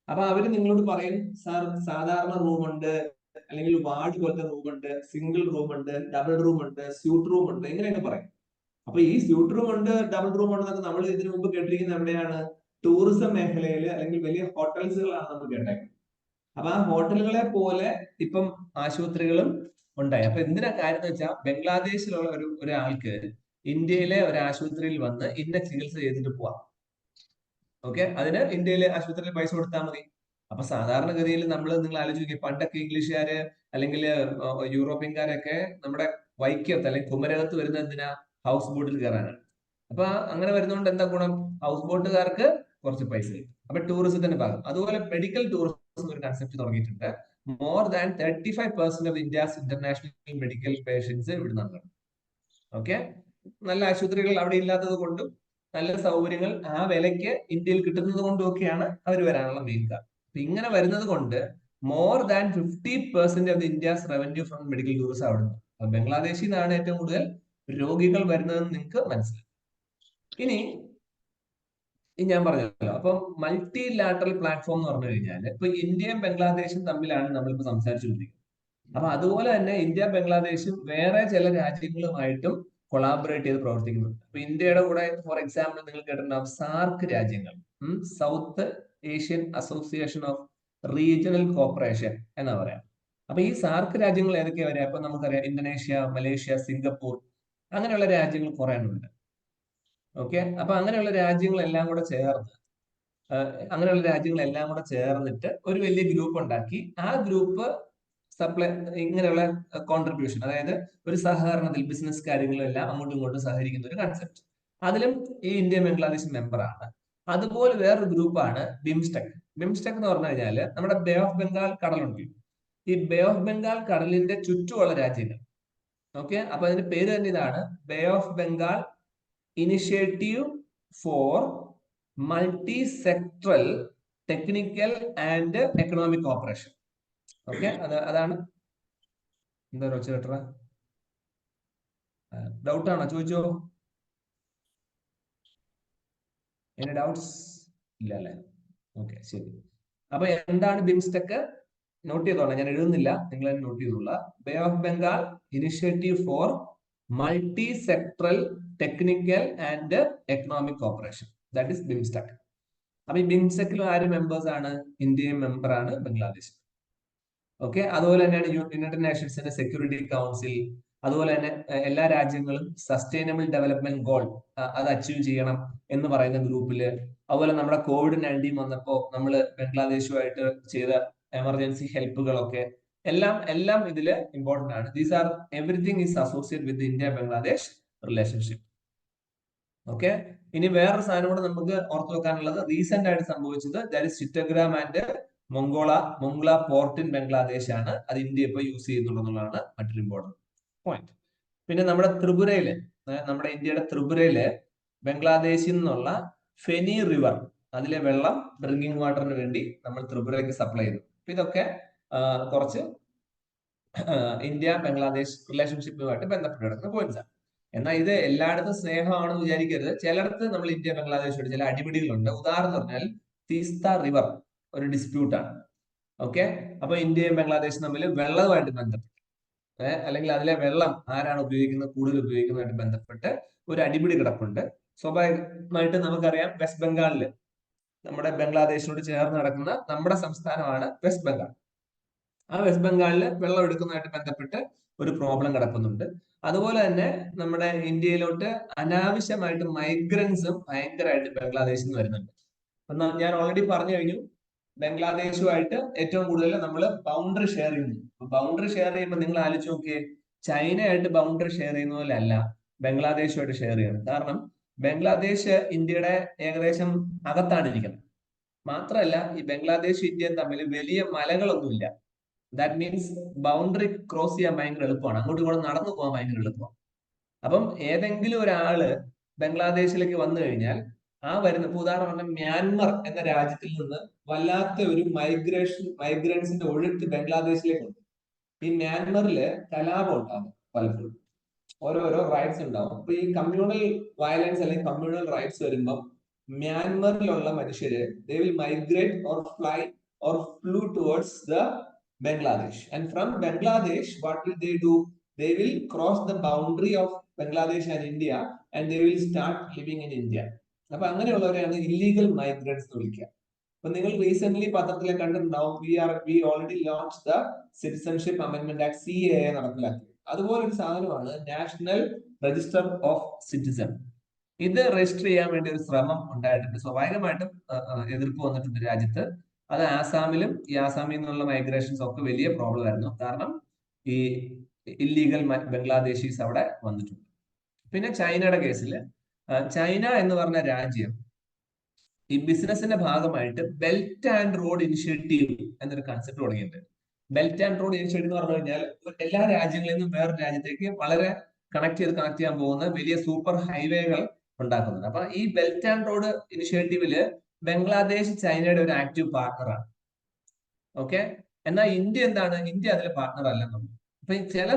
അപ്പൊ അവര് നിങ്ങളോട് പറയും, സാർ സാധാരണ റൂമുണ്ട്, അല്ലെങ്കിൽ വാർഡ് പോലത്തെ റൂമുണ്ട്, സിംഗിൾ റൂമുണ്ട്, ഡബിൾ റൂമുണ്ട്, സ്യൂട്ട് റൂം ഉണ്ട്, ഇങ്ങനെയൊക്കെ പറയും. അപ്പൊ ഈ സ്യൂട്ട് റൂം ഉണ്ട്, ഡബിൾ റൂം ഉണ്ടെന്നൊക്കെ നമ്മൾ ഇതിനു മുമ്പ് കേട്ടിരിക്കുന്നത് എവിടെയാണ്? ടൂറിസം മേഖലയിൽ അല്ലെങ്കിൽ വലിയ ഹോട്ടൽസുകളാണ് നമ്മൾ കേട്ടേക്കുന്നത്. അപ്പൊ ആ ഹോട്ടലുകളെ പോലെ ഇപ്പം ആശുപത്രികളും ഉണ്ടായി. അപ്പൊ എന്തിനാ കാര്യം എന്ന് വെച്ചാൽ ബംഗ്ലാദേശിലുള്ള ഒരാൾക്ക് ഇന്ത്യയിലെ ഒരു ആശുപത്രിയിൽ വന്ന് ഇന്ന ചികിത്സ ചെയ്തിട്ട് പോവാം. ഓക്കെ, അതിന് ഇന്ത്യയിലെ ആശുപത്രിയിൽ പൈസ കൊടുത്താൽ മതി. അപ്പൊ സാധാരണഗതിയിൽ നിങ്ങൾ ആലോചിക്കുക, പണ്ടൊക്കെ ഇംഗ്ലീഷുകാര് അല്ലെങ്കിൽ യൂറോപ്യൻകാരൊക്കെ നമ്മുടെ വൈക്കത്ത് അല്ലെങ്കിൽ കുമരകത്ത് വരുന്നത് എന്തിനാ? ഹൗസ് ബോട്ടിൽ കയറാനാണ്. അപ്പൊ അങ്ങനെ വരുന്നതുകൊണ്ട് എന്താ ഗുണം? ഹൗസ് ബോട്ടുകാർക്ക് കുറച്ച് പൈസ കിട്ടും. അപ്പൊ ടൂറിസത്തിന്റെ ഭാഗം. അതുപോലെ മെഡിക്കൽ ടൂറിസം ഒരു കൺസെപ്റ്റ് തുടങ്ങിയിട്ടുണ്ട്. More than 35% of India's international medical patients ഇവിടെ നിന്നാണ്. ഓക്കെ, നല്ല ആശുപത്രികൾ അവിടെ ഇല്ലാത്തത് കൊണ്ടും നല്ല സൗകര്യങ്ങൾ ആ വിലയ്ക്ക് ഇന്ത്യയിൽ കിട്ടുന്നത് കൊണ്ടും ഒക്കെയാണ് അവർ വരാനുള്ള മെയിൻ കാരണം. അപ്പൊ ഇങ്ങനെ വരുന്നത് കൊണ്ട് more than 50% of India's revenue from medical tourism അവിടെ നിന്ന്. ബംഗ്ലാദേശിൽ നിന്നാണ് ഏറ്റവും കൂടുതൽ രോഗികൾ വരുന്നതെന്ന് നിങ്ങൾക്ക് മനസ്സിലായി. ഇനി ഞാൻ പറഞ്ഞല്ലോ. അപ്പം മൾട്ടി ലാറ്ററൽ പ്ലാറ്റ്ഫോം എന്ന് പറഞ്ഞു കഴിഞ്ഞാൽ ഇപ്പൊ ഇന്ത്യയും ബംഗ്ലാദേശും തമ്മിലാണ് നമ്മളിപ്പോ സംസാരിച്ചുകൊണ്ടിരിക്കുന്നത്. അപ്പൊ അതുപോലെ തന്നെ ഇന്ത്യ ബംഗ്ലാദേശും വേറെ ചില രാജ്യങ്ങളുമായിട്ടും കൊളാബറേറ്റ് ചെയ്ത് പ്രവർത്തിക്കുന്നുണ്ട്. അപ്പൊ ഇന്ത്യയുടെ കൂടെ ഫോർ എക്സാമ്പിൾ നിങ്ങൾ കേട്ടിട്ടുണ്ടാവും സാർക്ക് രാജ്യങ്ങൾ, south Asian association of regional corporation എന്നാ പറയാം. അപ്പൊ ഈ സാർക്ക് രാജ്യങ്ങൾ ഏതൊക്കെയാ വരിക? അപ്പൊ നമുക്കറിയാം ഇന്തോനേഷ്യ, മലേഷ്യ, സിംഗപ്പൂർ, അങ്ങനെയുള്ള രാജ്യങ്ങൾ കുറെ ഉണ്ട്. ഓക്കെ, അപ്പൊ അങ്ങനെയുള്ള രാജ്യങ്ങളെല്ലാം കൂടെ ചേർന്ന് അങ്ങനെയുള്ള രാജ്യങ്ങളെല്ലാം കൂടെ ചേർന്നിട്ട് ഒരു വലിയ ഗ്രൂപ്പ് ഉണ്ടാക്കി ആ ഗ്രൂപ്പ് സപ്ലൈ ഇങ്ങനെയുള്ള കോൺട്രിബ്യൂഷൻ, അതായത് ഒരു സഹകരണത്തിൽ ബിസിനസ് കാര്യങ്ങളെല്ലാം അങ്ങോട്ടും ഇങ്ങോട്ടും സഹകരിക്കുന്ന ഒരു കൺസെപ്റ്റ്. അതിലും ഈ ഇന്ത്യ ബംഗ്ലാദേശ് മെമ്പറാണ്. അതുപോലെ വേറൊരു ഗ്രൂപ്പാണ് ബിംസ്റ്റെക്. ബിംസ്റ്റെക് എന്ന് പറഞ്ഞു കഴിഞ്ഞാൽ നമ്മുടെ ബേ ഓഫ് ബംഗാൾ കടലുണ്ട്. ഈ ബേ ഓഫ് ബംഗാൾ കടലിന്റെ ചുറ്റുമുള്ള രാജ്യങ്ങൾ. ഓക്കെ, അപ്പൊ അതിന്റെ പേര് തന്നെ ഇതാണ്, bay of Bengal initiative four multi sectoral technical and economic corporation. Okay, അതാണ്. എന്താ വെച്ച് കേട്ട ഡൗട്ട് ആണോ? ചോദിച്ചോ. Any doubts? ഇല്ല അല്ലേ? ഓക്കെ, ശരി. അപ്പൊ എന്താണ് ബിംസ്റ്റെക്? നോട്ട് ചെയ്തോളാം, ഞാൻ എഴുതുന്നില്ല, നിങ്ങൾ നോട്ട് ചെയ്തോളൂ. Bay of Bengal initiative four multi sectoral technical and economic corporation, that is BIMSTEC. അപ്പൊ ഈ ബിംസ്റ്റെക്കിൽ ആര് മെമ്പേഴ്സ് ആണ്? ഇന്ത്യയും മെമ്പറാണ്, ബംഗ്ലാദേശ്. ഓക്കെ, അതുപോലെ തന്നെയാണ് യുണൈറ്റഡ് നേഷൻസിന്റെ സെക്യൂരിറ്റി കൗൺസിൽ. അതുപോലെ തന്നെ എല്ലാ രാജ്യങ്ങളും സസ്റ്റൈനബിൾ ഡെവലപ്മെന്റ് ഗോൾ അത് അച്ചീവ് ചെയ്യണം എന്ന് പറയുന്ന ഗ്രൂപ്പില്. അതുപോലെ നമ്മുടെ COVID-19 വന്നപ്പോ നമ്മൾ ബംഗ്ലാദേശുമായിട്ട് ചെയ്ത എമർജൻസി ഹെൽപ്പുകളൊക്കെ എല്ലാം ഇതില് ഇമ്പോർട്ടന്റ് ആണ്. These are everything is associate with India Bangladesh relationship. Okay, ഇനി വേറൊരു സാധനം കൂടെ നമുക്ക് ഓർത്തു വെക്കാനുള്ളത്, റീസെന്റ് ആയിട്ട് സംഭവിച്ചത്, that is Chittagong and Mongla port in Bangladesh ആണ്. അത് ഇന്ത്യ ഇപ്പൊ യൂസ് ചെയ്യുന്നുണ്ടെന്നുള്ളതാണ് മറ്റൊരു ഇമ്പോർട്ടന്റ് പോയിന്റ്. പിന്നെ നമ്മുടെ ത്രിപുരയില്, നമ്മുടെ ഇന്ത്യയുടെ ത്രിപുരയില് ബംഗ്ലാദേശിൽ നിന്നുള്ള ഫെനി റിവർ, അതിലെ വെള്ളം ഡ്രിങ്കിങ് വാട്ടറിന് വേണ്ടി നമ്മൾ ത്രിപുരയ്ക്ക് സപ്ലൈ ചെയ്തു. ഇതൊക്കെ കുറച്ച് ഇന്ത്യ ബംഗ്ലാദേശ് റിലേഷൻഷിപ്പുമായിട്ട് ബന്ധപ്പെട്ട് കിടക്കുന്ന പോയിന്റ്സ് ആണ്. എന്നാൽ ഇത് എല്ലായിടത്തും സ്നേഹമാണെന്ന് വിചാരിക്കരുത്. ചിലയിടത്ത് നമ്മൾ ഇന്ത്യ ബംഗ്ലാദേശോട് ചില അടിപിടികളുണ്ട്. ഉദാഹരണം പറഞ്ഞാൽ തീസ്ത റിവർ ഒരു ഡിസ്പ്യൂട്ടാണ്. ഓക്കെ, അപ്പൊ ഇന്ത്യയും ബംഗ്ലാദേശും തമ്മിൽ വെള്ളവുമായിട്ട് ബന്ധപ്പെട്ട് അല്ലെങ്കിൽ അതിലെ വെള്ളം ആരാണ് ഉപയോഗിക്കുന്നത്, കൂടുതൽ ഉപയോഗിക്കുന്നതുമായിട്ട് ബന്ധപ്പെട്ട് ഒരു അടിപിടി കിടപ്പുണ്ട്. സ്വാഭാവികമായിട്ട് നമുക്കറിയാം വെസ്റ്റ് ബംഗാളില്, നമ്മുടെ ബംഗ്ലാദേശിനോട് ചേർന്ന് നടക്കുന്ന നമ്മുടെ സംസ്ഥാനമാണ് വെസ്റ്റ് ബംഗാൾ. ആ വെസ്റ്റ് ബംഗാളില് വെള്ളം എടുക്കുന്നതായിട്ട് ബന്ധപ്പെട്ട് ഒരു പ്രോബ്ലം കിടക്കുന്നുണ്ട്. അതുപോലെ തന്നെ നമ്മുടെ ഇന്ത്യയിലോട്ട് അനാവശ്യമായിട്ട് മൈഗ്രൻസും ഭയങ്കരമായിട്ട് ബംഗ്ലാദേശിൽ നിന്ന് വരുന്നുണ്ട്. ഞാൻ ഓൾറെഡി പറഞ്ഞു കഴിഞ്ഞു, ബംഗ്ലാദേശുമായിട്ട് ഏറ്റവും കൂടുതൽ നമ്മൾ ബൗണ്ടറി ഷെയർ ചെയ്യുന്നു. ബൗണ്ടറി ഷെയർ ചെയ്യുമ്പോൾ നിങ്ങൾ ആലോചിച്ച് നോക്കിയേ, ചൈനയായിട്ട് ബൗണ്ടറി ഷെയർ ചെയ്യുന്ന പോലെ അല്ല ബംഗ്ലാദേശുമായിട്ട് ഷെയർ ചെയ്യുന്നത്. കാരണം ബംഗ്ലാദേശ് ഇന്ത്യയുടെ ഏകദേശം അകത്താണ് ഇരിക്കുന്നത്. മാത്രമല്ല ഈ ബംഗ്ലാദേശ് ഇന്ത്യയും തമ്മിൽ വലിയ മലകളൊന്നുമില്ല. ദാറ്റ് മീൻസ് ബൗണ്ടറി ക്രോസ് ചെയ്യാൻ ഭയങ്കര എളുപ്പമാണ്, അങ്ങോട്ടും ഇങ്ങോട്ടും നടന്നു പോകാൻ ഭയങ്കര എളുപ്പമാണ്. അപ്പം ഏതെങ്കിലും ഒരാള് ബംഗ്ലാദേശിലേക്ക് വന്നു കഴിഞ്ഞാൽ ആ വരുന്ന, ഇപ്പൊ ഉദാഹരണം പറഞ്ഞാൽ മ്യാൻമർ എന്ന രാജ്യത്തിൽ നിന്ന് വല്ലാത്ത ഒരു മൈഗ്രൻസിന്റെ ഒഴുക്ക് ബംഗ്ലാദേശിലേക്കുണ്ട്. ഈ മ്യാൻമറില് കലാപം ഉണ്ടാകും, പലപ്പോഴും ഓരോരോ റൈറ്റ്സ് ഉണ്ടാവും. അപ്പൊ ഈ കമ്മ്യൂണൽ വയലൻസ് അല്ലെങ്കിൽ കമ്മ്യൂണൽ റൈറ്റ്സ് വരുമ്പോൾ മ്യാൻമറിലുള്ള മനുഷ്യര് they will migrate or fly or flew towards the Bangladesh, and from Bangladesh what will they do? They will cross the boundary of Bangladesh and India and they will start living in India. അപ്പൊ അങ്ങനെയുള്ളവരെയാണ് ഇല്ലീഗൽ മൈഗ്രൻസ് എന്ന് വിളിക്കുക. അപ്പൊ നിങ്ങൾ റീസെന്റ് പത്രത്തിലെ കണ്ടിട്ടുണ്ടാവും, we already launch the citizenship amendment act CAA നടപ്പിലാക്കി. അതുപോലെ ഒരു സാധനമാണ് നാഷണൽ രജിസ്റ്റർ ഓഫ് സിറ്റിസൺ. ഇത് രജിസ്റ്റർ ചെയ്യാൻ വേണ്ടി ഒരു ശ്രമം ഉണ്ടായിട്ടുണ്ട്. സ്വാഭാവികമായിട്ടും എതിർപ്പ് വന്നിട്ടുണ്ട് രാജ്യത്ത്. അത് ആസാമിലും, ഈ ആസാമിൽ നിന്നുള്ള മൈഗ്രേഷൻസ് ഒക്കെ വലിയ പ്രോബ്ലം ആയിരുന്നു. കാരണം ഈ ഇല്ലീഗൽ ബംഗ്ലാദേശീസ് അവിടെ വന്നിട്ടുണ്ട്. പിന്നെ ചൈനയുടെ കേസിൽ, ചൈന എന്ന് പറഞ്ഞ രാജ്യം ഈ ബിസിനസിന്റെ ഭാഗമായിട്ട് ബെൽറ്റ് ആൻഡ് റോഡ് ഇനിഷ്യേറ്റീവ് എന്നൊരു കൺസെപ്റ്റ് തുടങ്ങിയിട്ടുണ്ട്. ബെൽറ്റ് ആൻഡ് റോഡ് ഇനിഷ്യേറ്റീവ് എന്ന് പറഞ്ഞു കഴിഞ്ഞാൽ എല്ലാ രാജ്യങ്ങളിൽ നിന്നും വേറൊരു രാജ്യത്തേക്ക് വളരെ കണക്ട് ചെയ്യാൻ പോകുന്ന വലിയ സൂപ്പർ ഹൈവേകൾ ഉണ്ടാക്കുന്നുണ്ട്. അപ്പൊ ഈ ബെൽറ്റ് ആൻഡ് റോഡ് ഇനിഷ്യേറ്റീവില് ബംഗ്ലാദേശ് ചൈനയുടെ ഒരു ആക്റ്റീവ് പാർട്ണറാണ്. ഓക്കെ, എന്നാൽ ഇന്ത്യ എന്താണ്? ഇന്ത്യ അതിൽ പാർട്ണർ അല്ലെന്നുള്ളൂ. അപ്പൊ ചില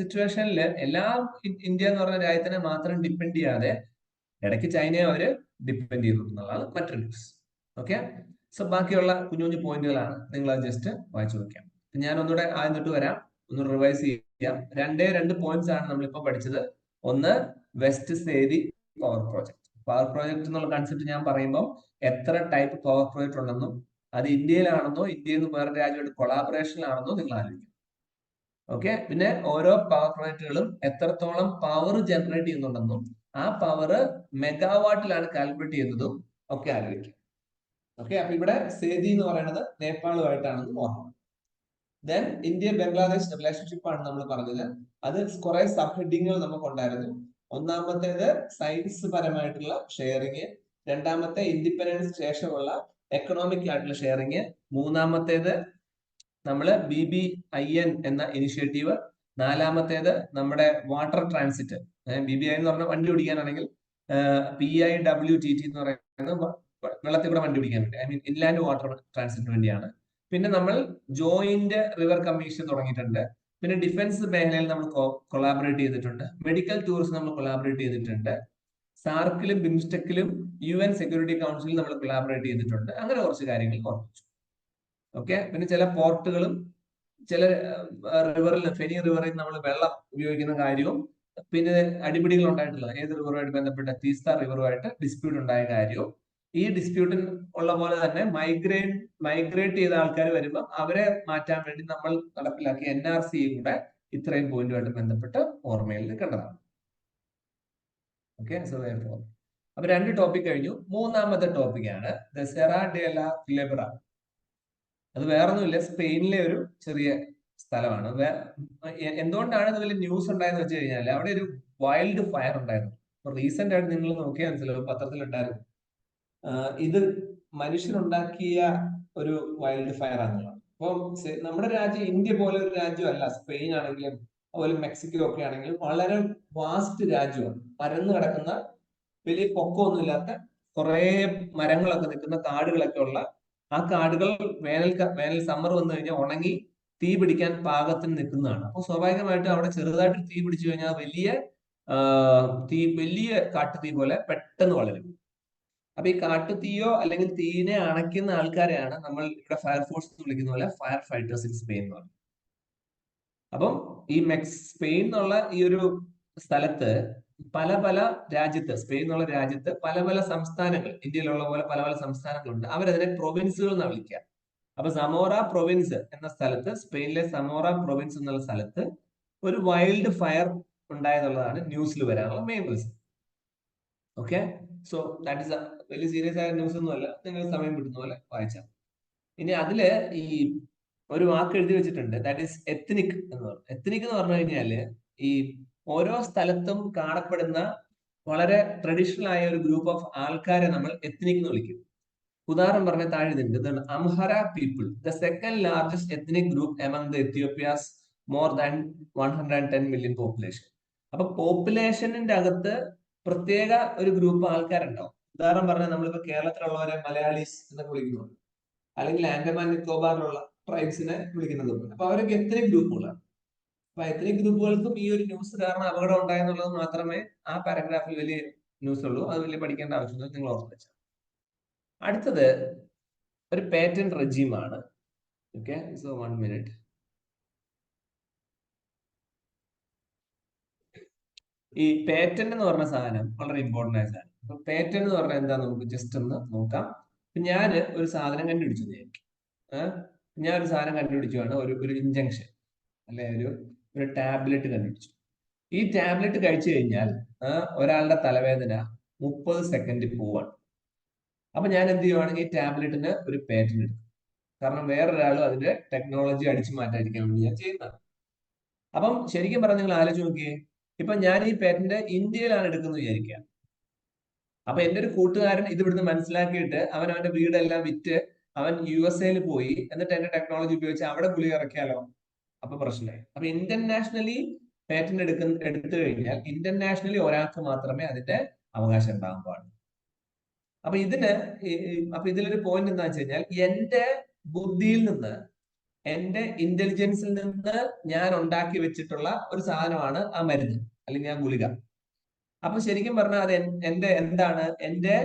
സിറ്റുവേഷനിൽ എല്ലാം ഇന്ത്യ എന്ന് പറഞ്ഞ രാജ്യത്തിനെ മാത്രം ഡിപ്പെൻഡ് ചെയ്യാതെ ഇടയ്ക്ക് ചൈനയെ അവര് ഡിപ്പെൻഡ് ചെയ്തു എന്നുള്ളതാണ് മറ്റൊരു ന്യൂസ്. ഓക്കെ, സോ ബാക്കിയുള്ള കുഞ്ഞു കുഞ്ഞു പോയിന്റുകളാണ്, നിങ്ങൾ അത് ജസ്റ്റ് വായിച്ചു നോക്കാം. ഞാൻ ഒന്നുകൂടെ ആദ്യം തൊട്ട് വരാം, ഒന്ന് റിവൈസ് ചെയ്യാം. രണ്ട് പോയിന്റ്സ് ആണ് നമ്മളിപ്പോ പഠിച്ചത്. ഒന്ന്, west zari power project. Power project എന്നുള്ള കൺസെപ്റ്റ് ഞാൻ പറയുമ്പോൾ എത്ര ടൈപ്പ് പവർ പ്രോജക്ട് ഉണ്ടെന്നും അത് ഇന്ത്യയിലാണെന്നോ ഇന്ത്യയിൽ നിന്ന് വേറെ രാജ്യമായിട്ട് കൊളാബറേഷനിലാണെന്നോ നിങ്ങൾ ആലോചിക്കും. ഓക്കെ, പിന്നെ ഓരോ പവർ പ്രോജക്റ്റുകളും എത്രത്തോളം പവർ ജനറേറ്റ് ചെയ്യുന്നുണ്ടെന്നും ആ പവർ മെഗാവാട്ടിലാണ് കാൽക്കുലേറ്റ് ചെയ്യുന്നതും ഒക്കെ ആലോചിക്കും. ഓക്കെ, അപ്പൊ ഇവിടെ സേതി എന്ന് പറയുന്നത് നേപ്പാളുമായിട്ടാണെന്ന് ഓർമ്മ. ദെൻ ഇന്ത്യ ബംഗ്ലാദേശ് റിലേഷൻഷിപ്പ് ആണ് നമ്മൾ പറഞ്ഞത്. അത് കുറെ സബ് ഹെഡിങ്ങുകൾ നമുക്കുണ്ടായിരുന്നു. ഒന്നാമത്തേത് സയൻസ് പരമായിട്ടുള്ള ഷെയറിങ്, രണ്ടാമത്തെ ഇൻഡിപെൻഡൻസ് ശേഷമുള്ള എക്കണോമിക് ആയിട്ടുള്ള ഷെയറിങ്, മൂന്നാമത്തേത് നമ്മള് BBIN എന്ന ഇനിഷ്യേറ്റീവ്, നാലാമത്തേത് നമ്മുടെ വാട്ടർ ട്രാൻസിറ്റ്. BBI എന്ന് പറഞ്ഞാൽ വണ്ടി ഓടിക്കാനാണെങ്കിൽ PIWTT എന്ന് പറയുന്നത് വെള്ളത്തിൽ കൂടെ വണ്ടി ഓടിക്കാൻ വേണ്ടി, ഐ മീൻ ഇൻലാൻഡ് വാട്ടർ ട്രാൻസിറ്റിന് വേണ്ടിയാണ്. പിന്നെ നമ്മൾ ജോയിന്റ് റിവർ കമ്മീഷൻ തുടങ്ങിയിട്ടുണ്ട്. പിന്നെ ഡിഫൻസ് മേഖലയിൽ നമ്മൾ കൊളാബറേറ്റ് ചെയ്തിട്ടുണ്ട്. മെഡിക്കൽ ടൂറിസം നമ്മൾ കൊളാബറേറ്റ് ചെയ്തിട്ടുണ്ട്. സാർക്കിലും ബിംസ്റ്റെക്കിലും UN സെക്യൂരിറ്റി കൗൺസിലും നമ്മൾ കൊളാബറേറ്റ് ചെയ്തിട്ടുണ്ട്. അങ്ങനെ കുറച്ച് കാര്യങ്ങൾ ഓർമ്മിച്ചു. ഓക്കെ, പിന്നെ ചില പോർട്ടുകളും ചില റിവറിൽ, ഫെനി റിവറിൽ നമ്മൾ വെള്ളം ഉപയോഗിക്കുന്ന കാര്യവും, പിന്നെ അടിപിടികൾ ഉണ്ടായിട്ടുള്ളത് ഏത് റിവറുമായിട്ട് ബന്ധപ്പെട്ട തീസ്ത റിവറുമായിട്ട് ഡിസ്പ്യൂട്ട് ഉണ്ടായ കാര്യവും, ഈ ഡിസ്പ്യൂട്ടിൽ ഉള്ള പോലെ തന്നെ മൈഗ്രേറ്റ് ചെയ്ത ആൾക്കാർ വരുമ്പോൾ അവരെ മാറ്റാൻ വേണ്ടി നമ്മൾ നടപ്പിലാക്കിയ NRC കൂടെ ഇത്രയും പോയിന്റുമായിട്ട് ബന്ധപ്പെട്ട് ഓർമ്മയിൽ കണ്ടതാണ്. ഓക്കെ, സോ അപ്പൊ 2 ടോപ്പിക് കഴിഞ്ഞു. മൂന്നാമത്തെ ടോപ്പിക്കാണ് ദ സെറാ ഡെ ലാ ക്യുലെബ്ര. അത് വേറൊന്നുമില്ല, സ്പെയിനിലെ ഒരു ചെറിയ സ്ഥലമാണ്. എന്തുകൊണ്ടാണ് ഇത് വലിയ ന്യൂസ് ഉണ്ടായെന്ന് വെച്ച് കഴിഞ്ഞാൽ അവിടെ ഒരു വൈൽഡ് ഫയർ ഉണ്ടായിരുന്നു. അപ്പൊ റീസെന്റ് ആയിട്ട് നിങ്ങൾ നോക്കിയാൽ മനസ്സിലാവും, പത്രത്തിലുണ്ടായിരുന്നു. ഇത് മനുഷ്യനുണ്ടാക്കിയ ഒരു വൈൽഡ് ഫയർ ആണെന്നുള്ളത്. അപ്പം നമ്മുടെ രാജ്യം ഇന്ത്യ പോലെ ഒരു രാജ്യമല്ല. സ്പെയിൻ ആണെങ്കിലും അതുപോലെ മെക്സിക്കോ ഒക്കെ ആണെങ്കിലും വളരെ വാസ്റ്റ് രാജ്യമാണ്. പരന്നു കിടക്കുന്ന, വലിയ പൊക്കമൊന്നുമില്ലാത്ത കുറെ മരങ്ങളൊക്കെ നിൽക്കുന്ന കാടുകളൊക്കെ ഉള്ള, ആ കാടുകൾ വേനൽ സമ്മർ വന്നു കഴിഞ്ഞാൽ ഉണങ്ങി തീ പിടിക്കാൻ പാകത്തിന് നിൽക്കുന്നതാണ്. അപ്പൊ സ്വാഭാവികമായിട്ടും അവിടെ ചെറുതായിട്ട് തീ പിടിച്ചു കഴിഞ്ഞാൽ വലിയ കാട്ടുതീ പോലെ പെട്ടെന്ന് വളരും. അപ്പൊ ഈ കാട്ടുതീയോ അല്ലെങ്കിൽ തീനെ അണയ്ക്കുന്ന ആൾക്കാരെയാണ് നമ്മൾ ഇവിടെ ഫയർഫോഴ്സ് എന്ന് വിളിക്കുന്ന പോലെ ഫയർ ഫൈറ്റേഴ്സ് ഇൻ സ്പെയിൻ എന്ന് പറയും. അപ്പം ഈ സ്പെയിൻ എന്നുള്ള ഈ ഒരു സ്ഥലത്ത് പല രാജ്യത്ത്, സ്പെയിൻ എന്നുള്ള രാജ്യത്ത് പല സംസ്ഥാനങ്ങൾ, ഇന്ത്യയിലുള്ള പോലെ പല സംസ്ഥാനങ്ങളുണ്ട്. അവരതിനെ പ്രൊവിൻസുകൾ എന്നാണ് വിളിക്കുക. അപ്പൊ സമോറ പ്രൊവിൻസ് എന്ന സ്ഥലത്ത്, സ്പെയിനിലെ സമോറ പ്രൊവിൻസ് എന്നുള്ള സ്ഥലത്ത് ഒരു വൈൽഡ് ഫയർ ഉണ്ടായതുള്ളതാണ് ന്യൂസിൽ വരാനുള്ള main reason. Okay, so that is വലിയ സീരിയസ് ആയ ന്യൂസ് ഒന്നും അല്ല, നിങ്ങൾ സമയം കിട്ടുന്ന പോലെ വായിച്ചാൽ. ഇനി അതില് ഈ ഒരു വാക്ക് എഴുതി വെച്ചിട്ടുണ്ട്, ദാറ്റ് ഈസ് എത്നിക് എന്ന് പറഞ്ഞു. എത്നിക് എന്ന് പറഞ്ഞു കഴിഞ്ഞാല് ഈ ഓരോ സ്ഥലത്തും കാണപ്പെടുന്ന വളരെ ട്രഡീഷണൽ ആയ ഒരു ഗ്രൂപ്പ് ഓഫ് ആൾക്കാരെ നമ്മൾ എത്നിക് എന്ന് വിളിക്കും. ഉദാഹരണം പറഞ്ഞ താഴെ ഇതുണ്ട്, Amhara people, the second largest ethnic group among the Ethiopia's more than 110 million population. അപ്പൊ പോപ്പുലേഷനിന്റെ അകത്ത് പ്രത്യേക ഒരു ഗ്രൂപ്പ് ആൾക്കാരുണ്ടാവും. ഉദാഹരണം പറഞ്ഞാൽ നമ്മളിപ്പോ കേരളത്തിലുള്ളവരെ മലയാളീസ് എന്നൊക്കെ വിളിക്കുന്നുണ്ട്, അല്ലെങ്കിൽ ആൻഡമാൻ നിക്കോബാറിലുള്ള ട്രൈബ്സിനെ വിളിക്കുന്നത് പോലെ. അപ്പൊ അവരൊക്കെ എത്നിക് ഗ്രൂപ്പുകളാണ്. അപ്പൊ എത്നിക് ഗ്രൂപ്പുകൾക്കും ഈ ഒരു ന്യൂസ് കാരണം അപകടം ഉണ്ടായെന്നുള്ളത് മാത്രമേ ആ പാരഗ്രാഫിൽ വലിയ ന്യൂസ് ഉള്ളൂ. അത് വലിയ പഠിക്കേണ്ട ആവശ്യമില്ല, നിങ്ങൾ ഓർത്ത് വെച്ചാൽ. അടുത്തത് ഒരു പേറ്റന്റ് റെജീമാണ്. Okay, so 1 minute. ഈ പേറ്റന്റ് എന്ന് പറഞ്ഞ സാധനം വളരെ ഇമ്പോർട്ടന്റ് ആയ സാധനം. അപ്പൊ പേറ്റന്റ് എന്ന് പറഞ്ഞാൽ എന്താ, നമുക്ക് ജസ്റ്റ് ഒന്ന് നോക്കാം. ഞാൻ ഒരു സാധനം കണ്ടുപിടിച്ചു വിചാരിക്കും. ഞാൻ ഒരു സാധനം കണ്ടുപിടിച്ചുവാണ്, ഒരു ഇഞ്ചക്ഷൻ അല്ലെ ഒരു ടാബ്ലറ്റ് കണ്ടുപിടിച്ചു. ഈ ടാബ്ലറ്റ് കഴിച്ചു കഴിഞ്ഞാൽ ഒരാളുടെ തലവേദന 30 സെക്കൻഡിൽ പോവാണ്. അപ്പൊ ഞാൻ എന്ത് ചെയ്യുവാണെങ്കിൽ ഈ ടാബ്ലറ്റിന് ഒരു പേറ്റന്റ് എടുക്കും. കാരണം വേറൊരാളും അതിന്റെ ടെക്നോളജി അടിച്ചു മാറ്റാതിരിക്കാൻ വേണ്ടി ഞാൻ ചെയ്യുന്നതാണ്. അപ്പം ശരിക്കും പറഞ്ഞാൽ നിങ്ങൾ ആലോചിച്ച് നോക്കിയേ, ഇപ്പൊ ഞാൻ ഈ പേറ്റന്റ് ഇന്ത്യയിലാണ് എടുക്കുന്നത് വിചാരിക്കുക. അപ്പൊ എന്റെ ഒരു കൂട്ടുകാരൻ ഇത് ഇവിടുന്ന് മനസ്സിലാക്കിയിട്ട് അവന്റെ വീടെല്ലാം വിറ്റ് അവൻ USA പോയി, എന്നിട്ട് എന്റെ ടെക്നോളജി ഉപയോഗിച്ച് അവിടെ ഗുളിക ഇറക്കിയാലോ? അപ്പൊ പ്രശ്നമായി. അപ്പൊ ഇന്റർനാഷണലി പേറ്റന്റ് എടുത്തു കഴിഞ്ഞാൽ ഇന്റർനാഷണലി ഒരാൾക്ക് മാത്രമേ അതിന്റെ അവകാശം ഉണ്ടാകാൻ പാടുള്ളൂ. അപ്പൊ ഇതിലൊരു പോയിന്റ് എന്താ വെച്ച് കഴിഞ്ഞാൽ, എന്റെ ബുദ്ധിയിൽ നിന്ന്, എന്റെ ഇന്റലിജൻസിൽ നിന്ന് ഞാൻ ഉണ്ടാക്കി വെച്ചിട്ടുള്ള ഒരു സാധനമാണ് ആ മരുന്ന് അല്ലെങ്കിൽ ആ ഗുളിക. അപ്പൊ ശരിക്കും പറഞ്ഞാൽ അത് എന്റെ എന്താണ്? എന്റെ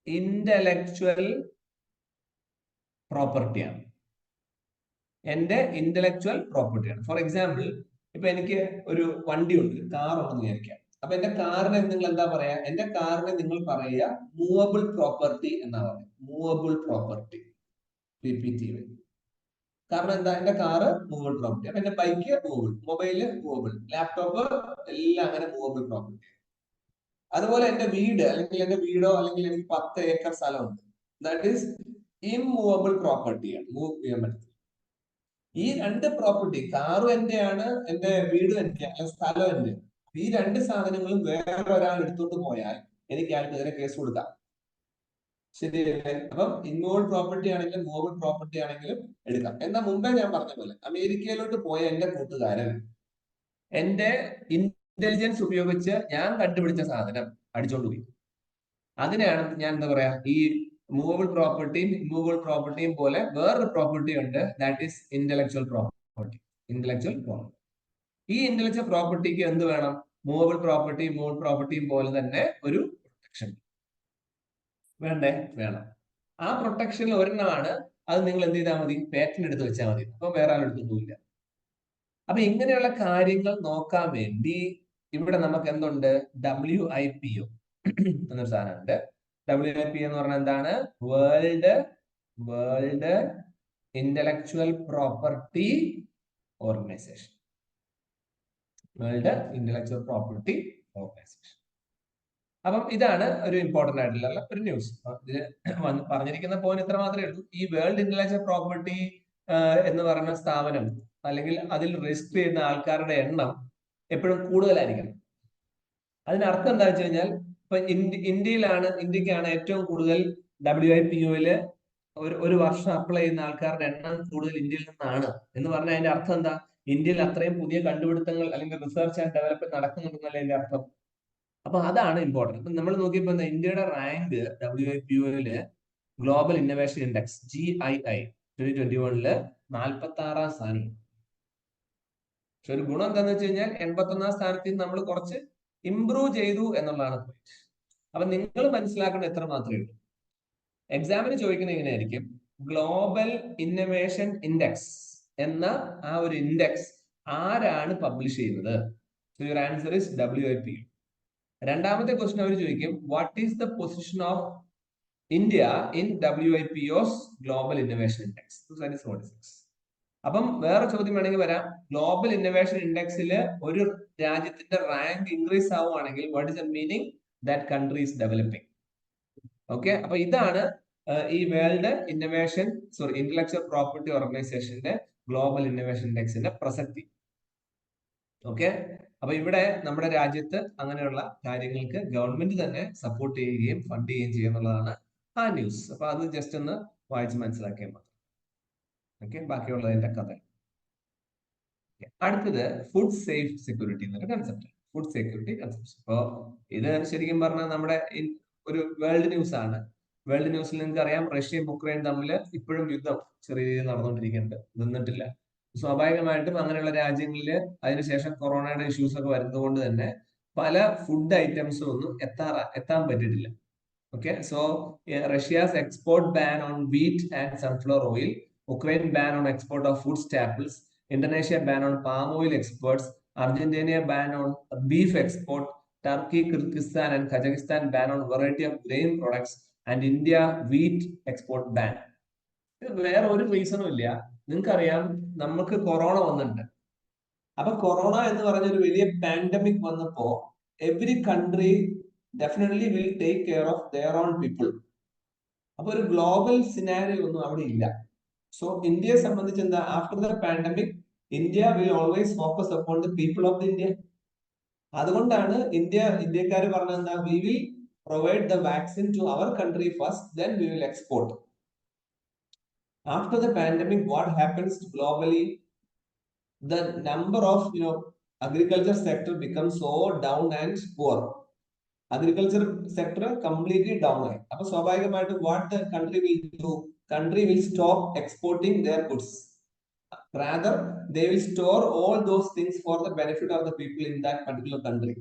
ഇന്റലക്ച്വൽ പ്രോപ്പർട്ടിയാണ്. എന്റെ ഇന്റലക്ച്വൽ പ്രോപ്പർട്ടിയാണ്. ഫോർ എക്സാമ്പിൾ, ഇപ്പൊ എനിക്ക് ഒരു വണ്ടി ഉണ്ട്, കാർ ഉണ്ടെന്ന് വിചാരിക്കാം. അപ്പൊ എന്റെ കാറിനെ നിങ്ങൾ എന്താ പറയാ? എന്റെ കാറിനെ നിങ്ങൾ പറയുക മൂവബിൾ പ്രോപ്പർട്ടി എന്നാ പറയുക. Movable property, PPT. കാരണം എന്താ? എന്റെ കാറ് മൂവബിൾ പ്രോപ്പർട്ടി. അപ്പൊ എന്റെ bike movable, mobile movable, laptop എല്ലാം അങ്ങനെ മൂവബിൾ പ്രോപ്പർട്ടി. അതുപോലെ എന്റെ വീട്, അല്ലെങ്കിൽ എന്റെ വീടോ അല്ലെങ്കിൽ എനിക്ക് 10 ഏക്കർ സ്ഥലമുണ്ട്, ദാറ്റ് ഈസ് ഇമ്മൂവബിൾ പ്രോപ്പർട്ടിയാണ്, മൂവ് ചെയ്യാൻ പറ്റും. ഈ രണ്ട് പ്രോപ്പർട്ടി, കാറും എന്റെയാണ്, എന്റെ വീടും എന്റെയാണ്, സ്ഥലം എന്റെ. ഈ രണ്ട് സാധനങ്ങളും വേറെ ഒരാൾ എടുത്തോണ്ട് പോയാൽ എനിക്ക് അയാൾക്കെതിരെ കേസ് കൊടുക്കാം. ശരിയല്ലേ? അപ്പം ഇൻമൂവബിൾ പ്രോപ്പർട്ടി ആണെങ്കിലും മൂവബിൾ പ്രോപ്പർട്ടി ആണെങ്കിലും എടുക്കാം. എന്നാൽ മുമ്പേ ഞാൻ പറഞ്ഞ പോലെ അമേരിക്കയിലോട്ട് പോയ എന്റെ കൂട്ടുകാരൻ എന്റെ ഇന്റലിജൻസ് ഉപയോഗിച്ച് ഞാൻ കണ്ടുപിടിച്ച സാധനം അടിച്ചോണ്ട് പോയി. അതിനെയാണ് ഞാൻ എന്താ പറയാ, ഈ മൂവബിൾ പ്രോപ്പർട്ടിയും ഇമ്മൂവബിൾ പ്രോപ്പർട്ടിയും പോലെ വേറൊരു പ്രോപ്പർട്ടി ഉണ്ട്, that is intellectual property. Intellectual property. ഈ ഇന്റലക്ച്വൽ പ്രോപ്പർട്ടിക്ക് എന്ത് വേണം? മൂവബിൾ പ്രോപ്പർട്ടിയും മൂവബിൾ പ്രോപ്പർട്ടിയും പോലെ തന്നെ ഒരു പ്രൊട്ടക്ഷൻ വേണ്ടേ? വേണം. ആ പ്രൊട്ടക്ഷനിൽ ഒരെണ്ണമാണ്, അത് നിങ്ങൾ എന്ത് ചെയ്താൽ മതി? പേറ്റന്റ് എടുത്ത് വെച്ചാൽ മതി. അപ്പൊ വേറെ ആളെടുത്തൊന്നുമില്ല. അപ്പൊ ഇങ്ങനെയുള്ള കാര്യങ്ങൾ നോക്കാൻ വേണ്ടി ഇവിടെ നമുക്ക് എന്തുണ്ട്? WIPO എന്നൊരു സാധനമുണ്ട്. WIPO എന്ന് പറഞ്ഞാൽ എന്താണ്? World intellectual property organisation. World intellectual property organisation. അപ്പം ഇതാണ് ഒരു ഇമ്പോർട്ടന്റ് ആയിട്ടുള്ള ഒരു ന്യൂസ്. ഇതിൽ പറഞ്ഞിരിക്കുന്ന പോയിന്റ് ഇത്ര മാത്രമേ ഉള്ളൂ. ഈ വേൾഡ് ഇന്റലക്ച്വൽ പ്രോപ്പർട്ടി എന്ന് പറയുന്ന സ്ഥാപനം അല്ലെങ്കിൽ അതിൽ രജിസ്റ്റർ ചെയ്യുന്ന ആൾക്കാരുടെ എണ്ണം എപ്പോഴും കൂടുതലായിരിക്കണം. അതിനർത്ഥം എന്താ വെച്ച് കഴിഞ്ഞാൽ, ഇപ്പൊ ഇന്ത്യക്കാണ് ഏറ്റവും കൂടുതൽ WIPOയില് ഒരു വർഷം അപ്ലൈ ചെയ്യുന്ന ആൾക്കാരുടെ എണ്ണം കൂടുതൽ ഇന്ത്യയിൽ നിന്നാണ് എന്ന് പറഞ്ഞാൽ അതിന്റെ അർത്ഥം എന്താ? ഇന്ത്യയിൽ അത്രയും പുതിയ കണ്ടുപിടുത്തങ്ങൾ അല്ലെങ്കിൽ റിസർച്ച് ആൻഡ് ഡെവലപ്മെന്റ് നടക്കുന്നുണ്ടെന്നല്ല അതിന്റെ അർത്ഥം. അപ്പൊ അതാണ് ഇമ്പോർട്ടന്റ്. അപ്പൊ നമ്മൾ നോക്കിയപ്പോ ഇന്ത്യയുടെ റാങ്ക് WIPOയില് ഗ്ലോബൽ ഇന്നോവേഷൻ ഇൻഡെക്സ് GII 2021 46-ാം സ്ഥാനം. പക്ഷെ ഒരു ഗുണം എന്താന്ന് വെച്ച് കഴിഞ്ഞാൽ 81-ാം സ്ഥാനത്ത് നിന്ന് നമ്മൾ കുറച്ച് ഇംപ്രൂവ് ചെയ്തു എന്നുള്ളതാണ് പോയിന്റ്. അപ്പൊ നിങ്ങൾ മനസ്സിലാക്കേണ്ട എത്ര മാത്രമേ ഉള്ളൂ. എക്സാമിന് ചോദിക്കുന്നത് എങ്ങനെയായിരിക്കും? ഗ്ലോബൽ ഇന്നോവേഷൻ ഇൻഡെക്സ് എന്ന ആ ഒരു ഇൻഡെക്സ് ആരാണ് പബ്ലിഷ് ചെയ്യുന്നത്? Your answer is WIPO. രണ്ടാമത്തെ ക്വസ്റ്റ്യൻ അവർ ചോദിക്കും, what is the position of India in WIPO's global innovation index 2046. അപ്പം വേറെ ചോദ്യം വേണമെങ്കിൽ വരാം, ഗ്ലോബൽ ഇന്നോവേഷൻ ഇൻഡെക്സിൽ ഒരു രാജ്യത്തിന്റെ റാങ്ക് ഇൻക്രീസ് ആവുകയാണെങ്കിൽ what is the meaning? That country is developing. Okay, അപ്പൊ ഇതാണ് ഈ വേൾഡ് ഇന്റലക്ച്വൽ പ്രോപ്പർട്ടി ഓർഗനൈസേഷന്റെ ഗ്ലോബൽ ഇന്നോവേഷൻ ഇൻഡെക്സിന്റെ പ്രസക്തി. ഓക്കെ, അപ്പൊ ഇവിടെ നമ്മുടെ രാജ്യത്ത് അങ്ങനെയുള്ള കാര്യങ്ങൾക്ക് ഗവൺമെന്റ് തന്നെ സപ്പോർട്ട് ചെയ്യുകയും ഫണ്ട് ചെയ്യുകയും ചെയ്യുന്നുള്ളതാണ് ആ ന്യൂസ്. അപ്പൊ അത് ജസ്റ്റ് ഒന്ന് വായിച്ച് മനസ്സിലാക്കിയാൽ മതി. ഓക്കെ, ബാക്കിയുള്ളതിന്റെ കഥ. അടുത്തത് ഫുഡ് സേഫ് സെക്യൂരിറ്റി എന്നൊരു കൺസെപ്റ്റ്. Food security concept. അപ്പോ ഇത് ശരിക്കും പറഞ്ഞാൽ നമ്മുടെ ഒരു വേൾഡ് ന്യൂസ് ആണ്. വേൾഡ് ന്യൂസിൽ നിങ്ങൾക്ക് അറിയാം, റഷ്യയും ഉക്രൈനും തമ്മിൽ ഇപ്പോഴും യുദ്ധം ചെറിയ രീതിയിൽ നടന്നുകൊണ്ടിരിക്കുന്നുണ്ട്, നിന്നിട്ടില്ല. സ്വാഭാവികമായിട്ടും അങ്ങനെയുള്ള രാജ്യങ്ങളിൽ അതിനുശേഷം കൊറോണയുടെ ഇഷ്യൂസ് ഒക്കെ വരുന്നത് കൊണ്ട് തന്നെ പല ഫുഡ് ഐറ്റംസും ഒന്നും എത്താൻ പറ്റിയിട്ടില്ല. Okay, so Russia's export ban on wheat and sunflower oil, Ukraine ban on export of food staples, Indonesia ban on palm oil exports, Argentina ban on beef export, Turkey, Kyrgyzstan and Kazakhstan ban on variety of grain products, and India wheat export ban. വേറെ ഒരു റീസണും ഇല്ല. നിങ്ങൾക്കറിയാം, നമുക്ക് കൊറോണ വന്നിട്ടുണ്ട്. അപ്പൊ കൊറോണ എന്ന് പറഞ്ഞ ഒരു വലിയ പാൻഡമിക് വന്നപ്പോ every country definitely will take care of their own people. അപ്പൊ ഒരു ഗ്ലോബൽ സിനാരിയോ ഒന്നും അവിടെ ഇല്ല. സോ ഇന്ത്യയെ സംബന്ധിച്ച് എന്താ, after the pandemic India will always focus upon the people of the India. അതുകൊണ്ടാണ് ഇന്ത്യക്കാർ പറഞ്ഞത് എന്താ, we will provide the vaccine to our country first, then we will export. After the pandemic what happens globally, the number of agriculture sector becomes so down and poor. Agriculture sector completely down ആയി. അപ്പൊ സ്വാഭാവികമായിട്ടും what the country will do, country will stop exporting their goods, rather they will store all those things for the benefit of the people in that particular country.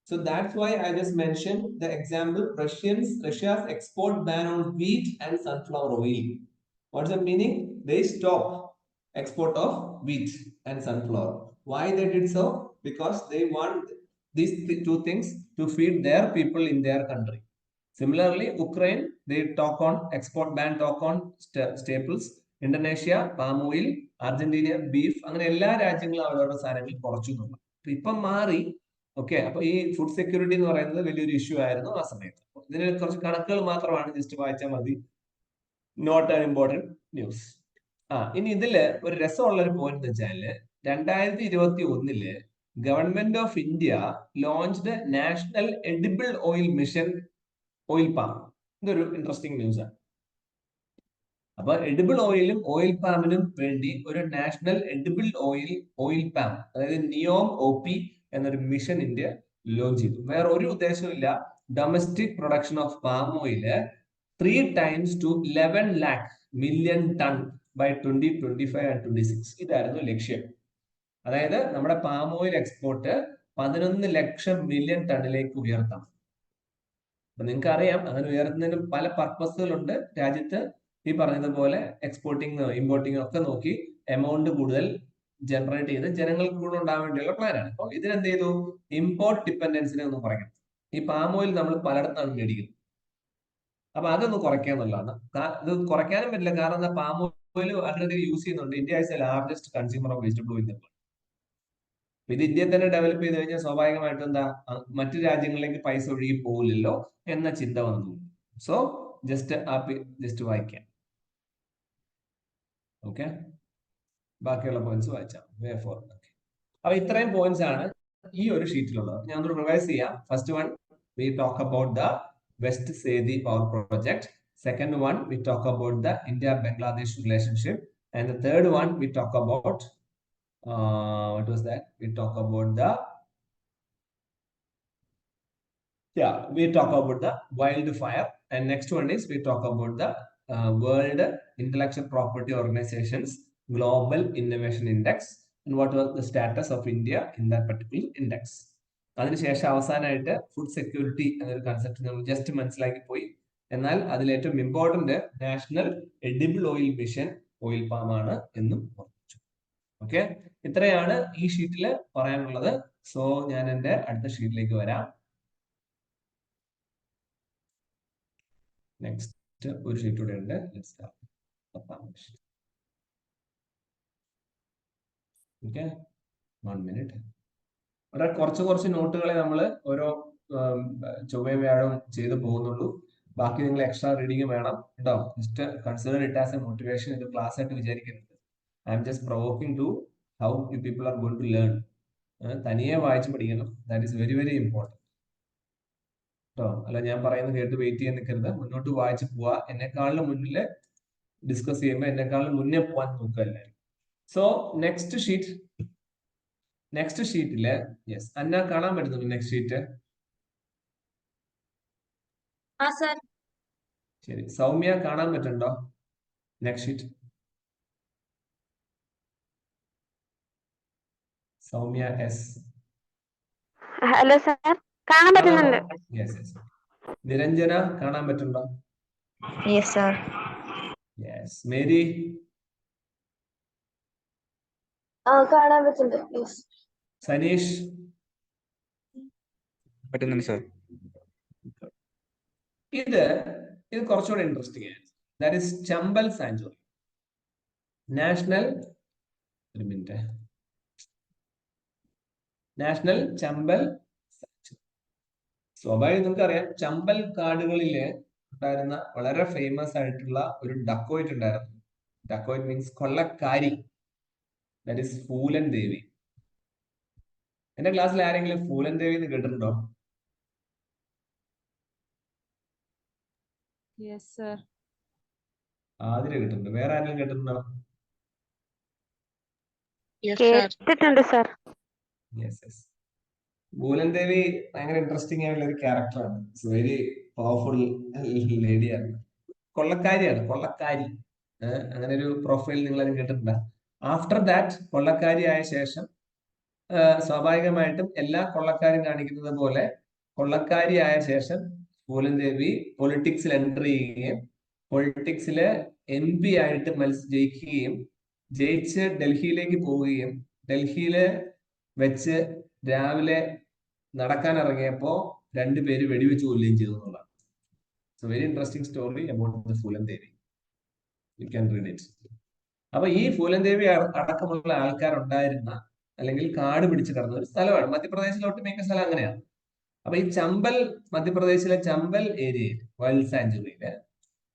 So that's why I just mentioned the example Russia's export ban on wheat and sunflower oil. What's the meaning? They stop export of wheat and sunflower. Why they did so? Because they want these two things to feed their people in their country. Similarly, Ukraine, they talk on export ban, talk on staples. Indonesia, palm oil. Argentina, beef. അങ്ങനെ എല്ലാ രാജ്യങ്ങളും അവരവരുടെ സാധനങ്ങൾ കുറച്ചു എന്നുള്ളത്. ഇപ്പം മാറി. ഓക്കെ, അപ്പൊ ഈ ഫുഡ് സെക്യൂരിറ്റി എന്ന് പറയുന്നത് വലിയൊരു ഇഷ്യൂ ആയിരുന്നു ആ സമയത്ത്. ഇതിന് കുറച്ച് കണക്കുകൾ മാത്രമാണ്, ജസ്റ്റ് വായിച്ചാൽ മതി. Not an important news. ഇനി ഇതില് ഒരു രസമുള്ള ഒരു പോയിന്റ് എന്ന് വെച്ചാല് 2021 government of India launched national edible oil mission oil palm. ഇതൊരു ഇൻട്രസ്റ്റിംഗ് ന്യൂസ് ആണ്. അപ്പൊ എഡിബിൾ ഓയിലും ഓയിൽ പാമിനും വേണ്ടി ഒരു നാഷണൽ എഡിബിൾ ഓയിൽ പാം, അതായത് നിയോം OP എന്നൊരു മിഷൻ ഇന്ത്യ ലോഞ്ച് ചെയ്തു. വേറെ ഒരു ഉദ്ദേശമില്ല, domestic production of palm oil 3 times to 11 lakh million ton by 2025 and 26. ഇതായിരുന്നു ലക്ഷ്യം. അതായത് നമ്മുടെ പാം ഓയിൽ എക്സ്പോർട്ട് 11 ലക്ഷം മില്യൺ ടണ്ണിലേക്ക് ഉയർത്താം. അപ്പൊ നിങ്ങൾക്ക് അറിയാം, അങ്ങനെ ഉയർത്തുന്നതിന് പല പർപ്പസുകളുണ്ട് രാജ്യത്ത്. ഈ പറഞ്ഞതുപോലെ എക്സ്പോർട്ടിങ് ഇമ്പോർട്ടിങ് ഒക്കെ നോക്കി എമൗണ്ട് കൂടുതൽ ജനറേറ്റ് ചെയ്ത് ജനങ്ങൾക്ക് കൂടുതൽ ഉണ്ടാകാൻ വേണ്ടിയുള്ള പ്ലാനാണ്. അപ്പൊ ഇതിനെന്ത് ചെയ്തു? ഇമ്പോർട്ട് ഡിപ്പെൻഡൻസിനെ ഒന്ന് കുറയ്ക്കണം. ഈ പാം ഓയിൽ നമ്മൾ പലയിടത്താണ് മേടിക്കുന്നത്. അപ്പൊ അതൊന്ന് കുറയ്ക്കുക എന്നുള്ളതാണ്. ഇത് കുറയ്ക്കാനും പറ്റില്ല, കാരണം എന്താ, പാം ഓയിൽ ആൾറെഡി യൂസ് ചെയ്യുന്നുണ്ട്. India is the largest consumer of vegetable oil. ഇത് ഇന്ത്യയിൽ തന്നെ ഡെവലപ്പ് ചെയ്ത് കഴിഞ്ഞാൽ സ്വാഭാവികമായിട്ടും എന്താ, മറ്റു രാജ്യങ്ങളിലേക്ക് പൈസ ഒഴുകി പോകില്ലല്ലോ എന്ന ചിന്ത വന്നു. സോ ജസ്റ്റ് വായിക്കാം. ഓക്കെ, ബാക്കിയുള്ള പോയിന്റ്സ് വായിച്ചാൽ വേ ഫോർവേഡ്. അപ്പൊ ഇത്രയും പോയിന്റ്സ് ആണ് ഈ ഒരു ഷീറ്റിലുള്ളത്. ഞാൻ ഒന്ന് റിവൈസ് ചെയ്യാം. First one, we talk about the West Sethi power project. Second one, we talk about the India-Bangladesh relationship. And the third one, we talk about, what was that? We talk about we talk about the wildfire. And next one is, we talk about the World Intellectual Property Organization's Global Innovation Index. And what was the status of India in that particular index. അതിനുശേഷം അവസാനമായിട്ട് ഫുഡ് സെക്യൂരിറ്റി എന്നൊരു കൺസെപ്റ്റ് നമ്മൾ ജസ്റ്റ് മനസ്സിലാക്കി പോയി. എന്നാൽ അതിലേറ്റവും important national edible oil mission oil palm ആണ് എന്നും ഓർമ്മിച്ചു. ഓക്കെ, ഇത്രയാണ് ഈ ഷീറ്റിൽ പറയാനുള്ളത്. സോ ഞാൻ എന്റെ അടുത്ത ഷീറ്റിലേക്ക് വരാം. നെക്സ്റ്റ് ഒരു ഷീറ്റ് കൂടെ ഉണ്ട്. Okay, 1 minute. കുറച്ച് നോട്ടുകളെ നമ്മൾ ഓരോ ചൊവ്വയും വ്യാഴവും ചെയ്ത് പോകുന്നുള്ളൂ. ബാക്കി നിങ്ങൾ എക്സ്ട്രാ റീഡിങ് വേണം കേട്ടോ. Just consider it as a motivation. ഇത് ക്ലാസ് ആയിട്ട് വിചാരിക്കരുത്. I'm just provoking to how you people are going to learn. തനിയെ വായിച്ച് പഠിക്കണം. That is very very important കേട്ടോ. അല്ല ഞാൻ പറയുന്നത് കേട്ട് വെയിറ്റ് ചെയ്യാൻ നിൽക്കരുത്. മുന്നോട്ട് വായിച്ച് പോവാ. എന്നെക്കാളും മുന്നിൽ ഡിസ്കസ് ചെയ്യുമ്പോൾ എന്നെക്കാളും മുന്നേ പോകാൻ നോക്കുക എല്ലാവരും. സോ നെക്സ്റ്റ് ഷീറ്റില് യെസ്, അന്ന കാണാൻ പറ്റുന്നുണ്ട് നെക്സ്റ്റ് ഷീറ്റ്? ശരി, സൗമ്യ കാണാൻ പറ്റുന്നുണ്ടോ next sheet? Soumya S. Hello sir, കാണാൻ പറ്റുന്നുണ്ട്. Yes yes. നിരഞ്ജന കാണാൻ പറ്റുന്നുണ്ടോ? Yes sir. യെസ്. മേരി കാണാൻ പറ്റുന്നുണ്ട്. സനീഷ് പറ്റുന്നുണ്ട് സാർ. ഇത് കുറച്ചുകൂടെ ഇൻട്രസ്റ്റിംഗ് ആണ്. That is Chambal sanctuary. National Chambal sanctuary. സ്വാഭാവികം നിങ്ങൾക്കറിയാം, ചമ്പൽ കാടുകളില് ഉണ്ടായിരുന്ന വളരെ ഫേമസ് ആയിട്ടുള്ള ഒരു ഡക്കോയിറ്റ് ഉണ്ടായിരുന്നു. Dacoit means കൊള്ളക്കാരി. That is Phoolan ദേവി. എന്റെ ക്ലാസ്സിൽ ആരെങ്കിലും ഫൂലൻ ദേവി എന്ന് കേട്ടിട്ടുണ്ടോ? ആതിര കേട്ടിട്ടുണ്ട്. വേറെ ആരെങ്കിലും കേട്ടിട്ടുണ്ടോ? കേട്ടിട്ടുണ്ട് sir. Yes yes. Phoolan Devi ഭയങ്കര ഇൻട്രസ്റ്റിംഗ് ആയിട്ടുള്ള ഒരു ക്യാരക്ടറാണ്. ഇറ്റ്സ് വെരി പവർഫുൾ ലേഡിയാണ്. കൊള്ളക്കാരിയാണ്, കൊള്ളക്കാരി. അങ്ങനെ ഒരു പ്രൊഫൈൽ നിങ്ങൾ കേട്ടിട്ടുണ്ടോ? ആഫ്റ്റർ ദാറ്റ്, കൊള്ളക്കാരി ആയ ശേഷം സ്വാഭാവികമായിട്ടും എല്ലാ കൊള്ളക്കാരും കാണിക്കുന്നത് പോലെ കൊള്ളക്കാരിയായ ശേഷം പൂലൻ ദേവി പൊളിറ്റിക്സിൽ എൻ്റർ ചെയ്യുകയും പൊളിറ്റിക്സില് MP ആയിട്ട് ജയിക്കുകയും ജയിച്ച് ഡൽഹിയിലേക്ക് പോവുകയും ഡൽഹിയില് വെച്ച് രാവിലെ നടക്കാൻ ഇറങ്ങിയപ്പോ രണ്ടുപേര് വെടിവെച്ച് കൊല്ലുകയും ചെയ്തു എന്നുള്ളതാണ്. It's A very interesting story about the Phoolan Devi. U can read it. അപ്പൊ ഈ ഫൂലൻ ദേവി അടക്കമുള്ള ആൾക്കാരുണ്ടായിരുന്ന അല്ലെങ്കിൽ കാട് പിടിച്ച് കിടന്ന ഒരു സ്ഥലമാണ്. മധ്യപ്രദേശിലെ ഒട്ടുമിക്ക സ്ഥലം അങ്ങനെയാണ്. അപ്പൊ ഈ ചമ്പൽ, മധ്യപ്രദേശിലെ ചമ്പൽ ഏരിയയിൽ വൈൽഡ് സാഞ്ചുറിയില്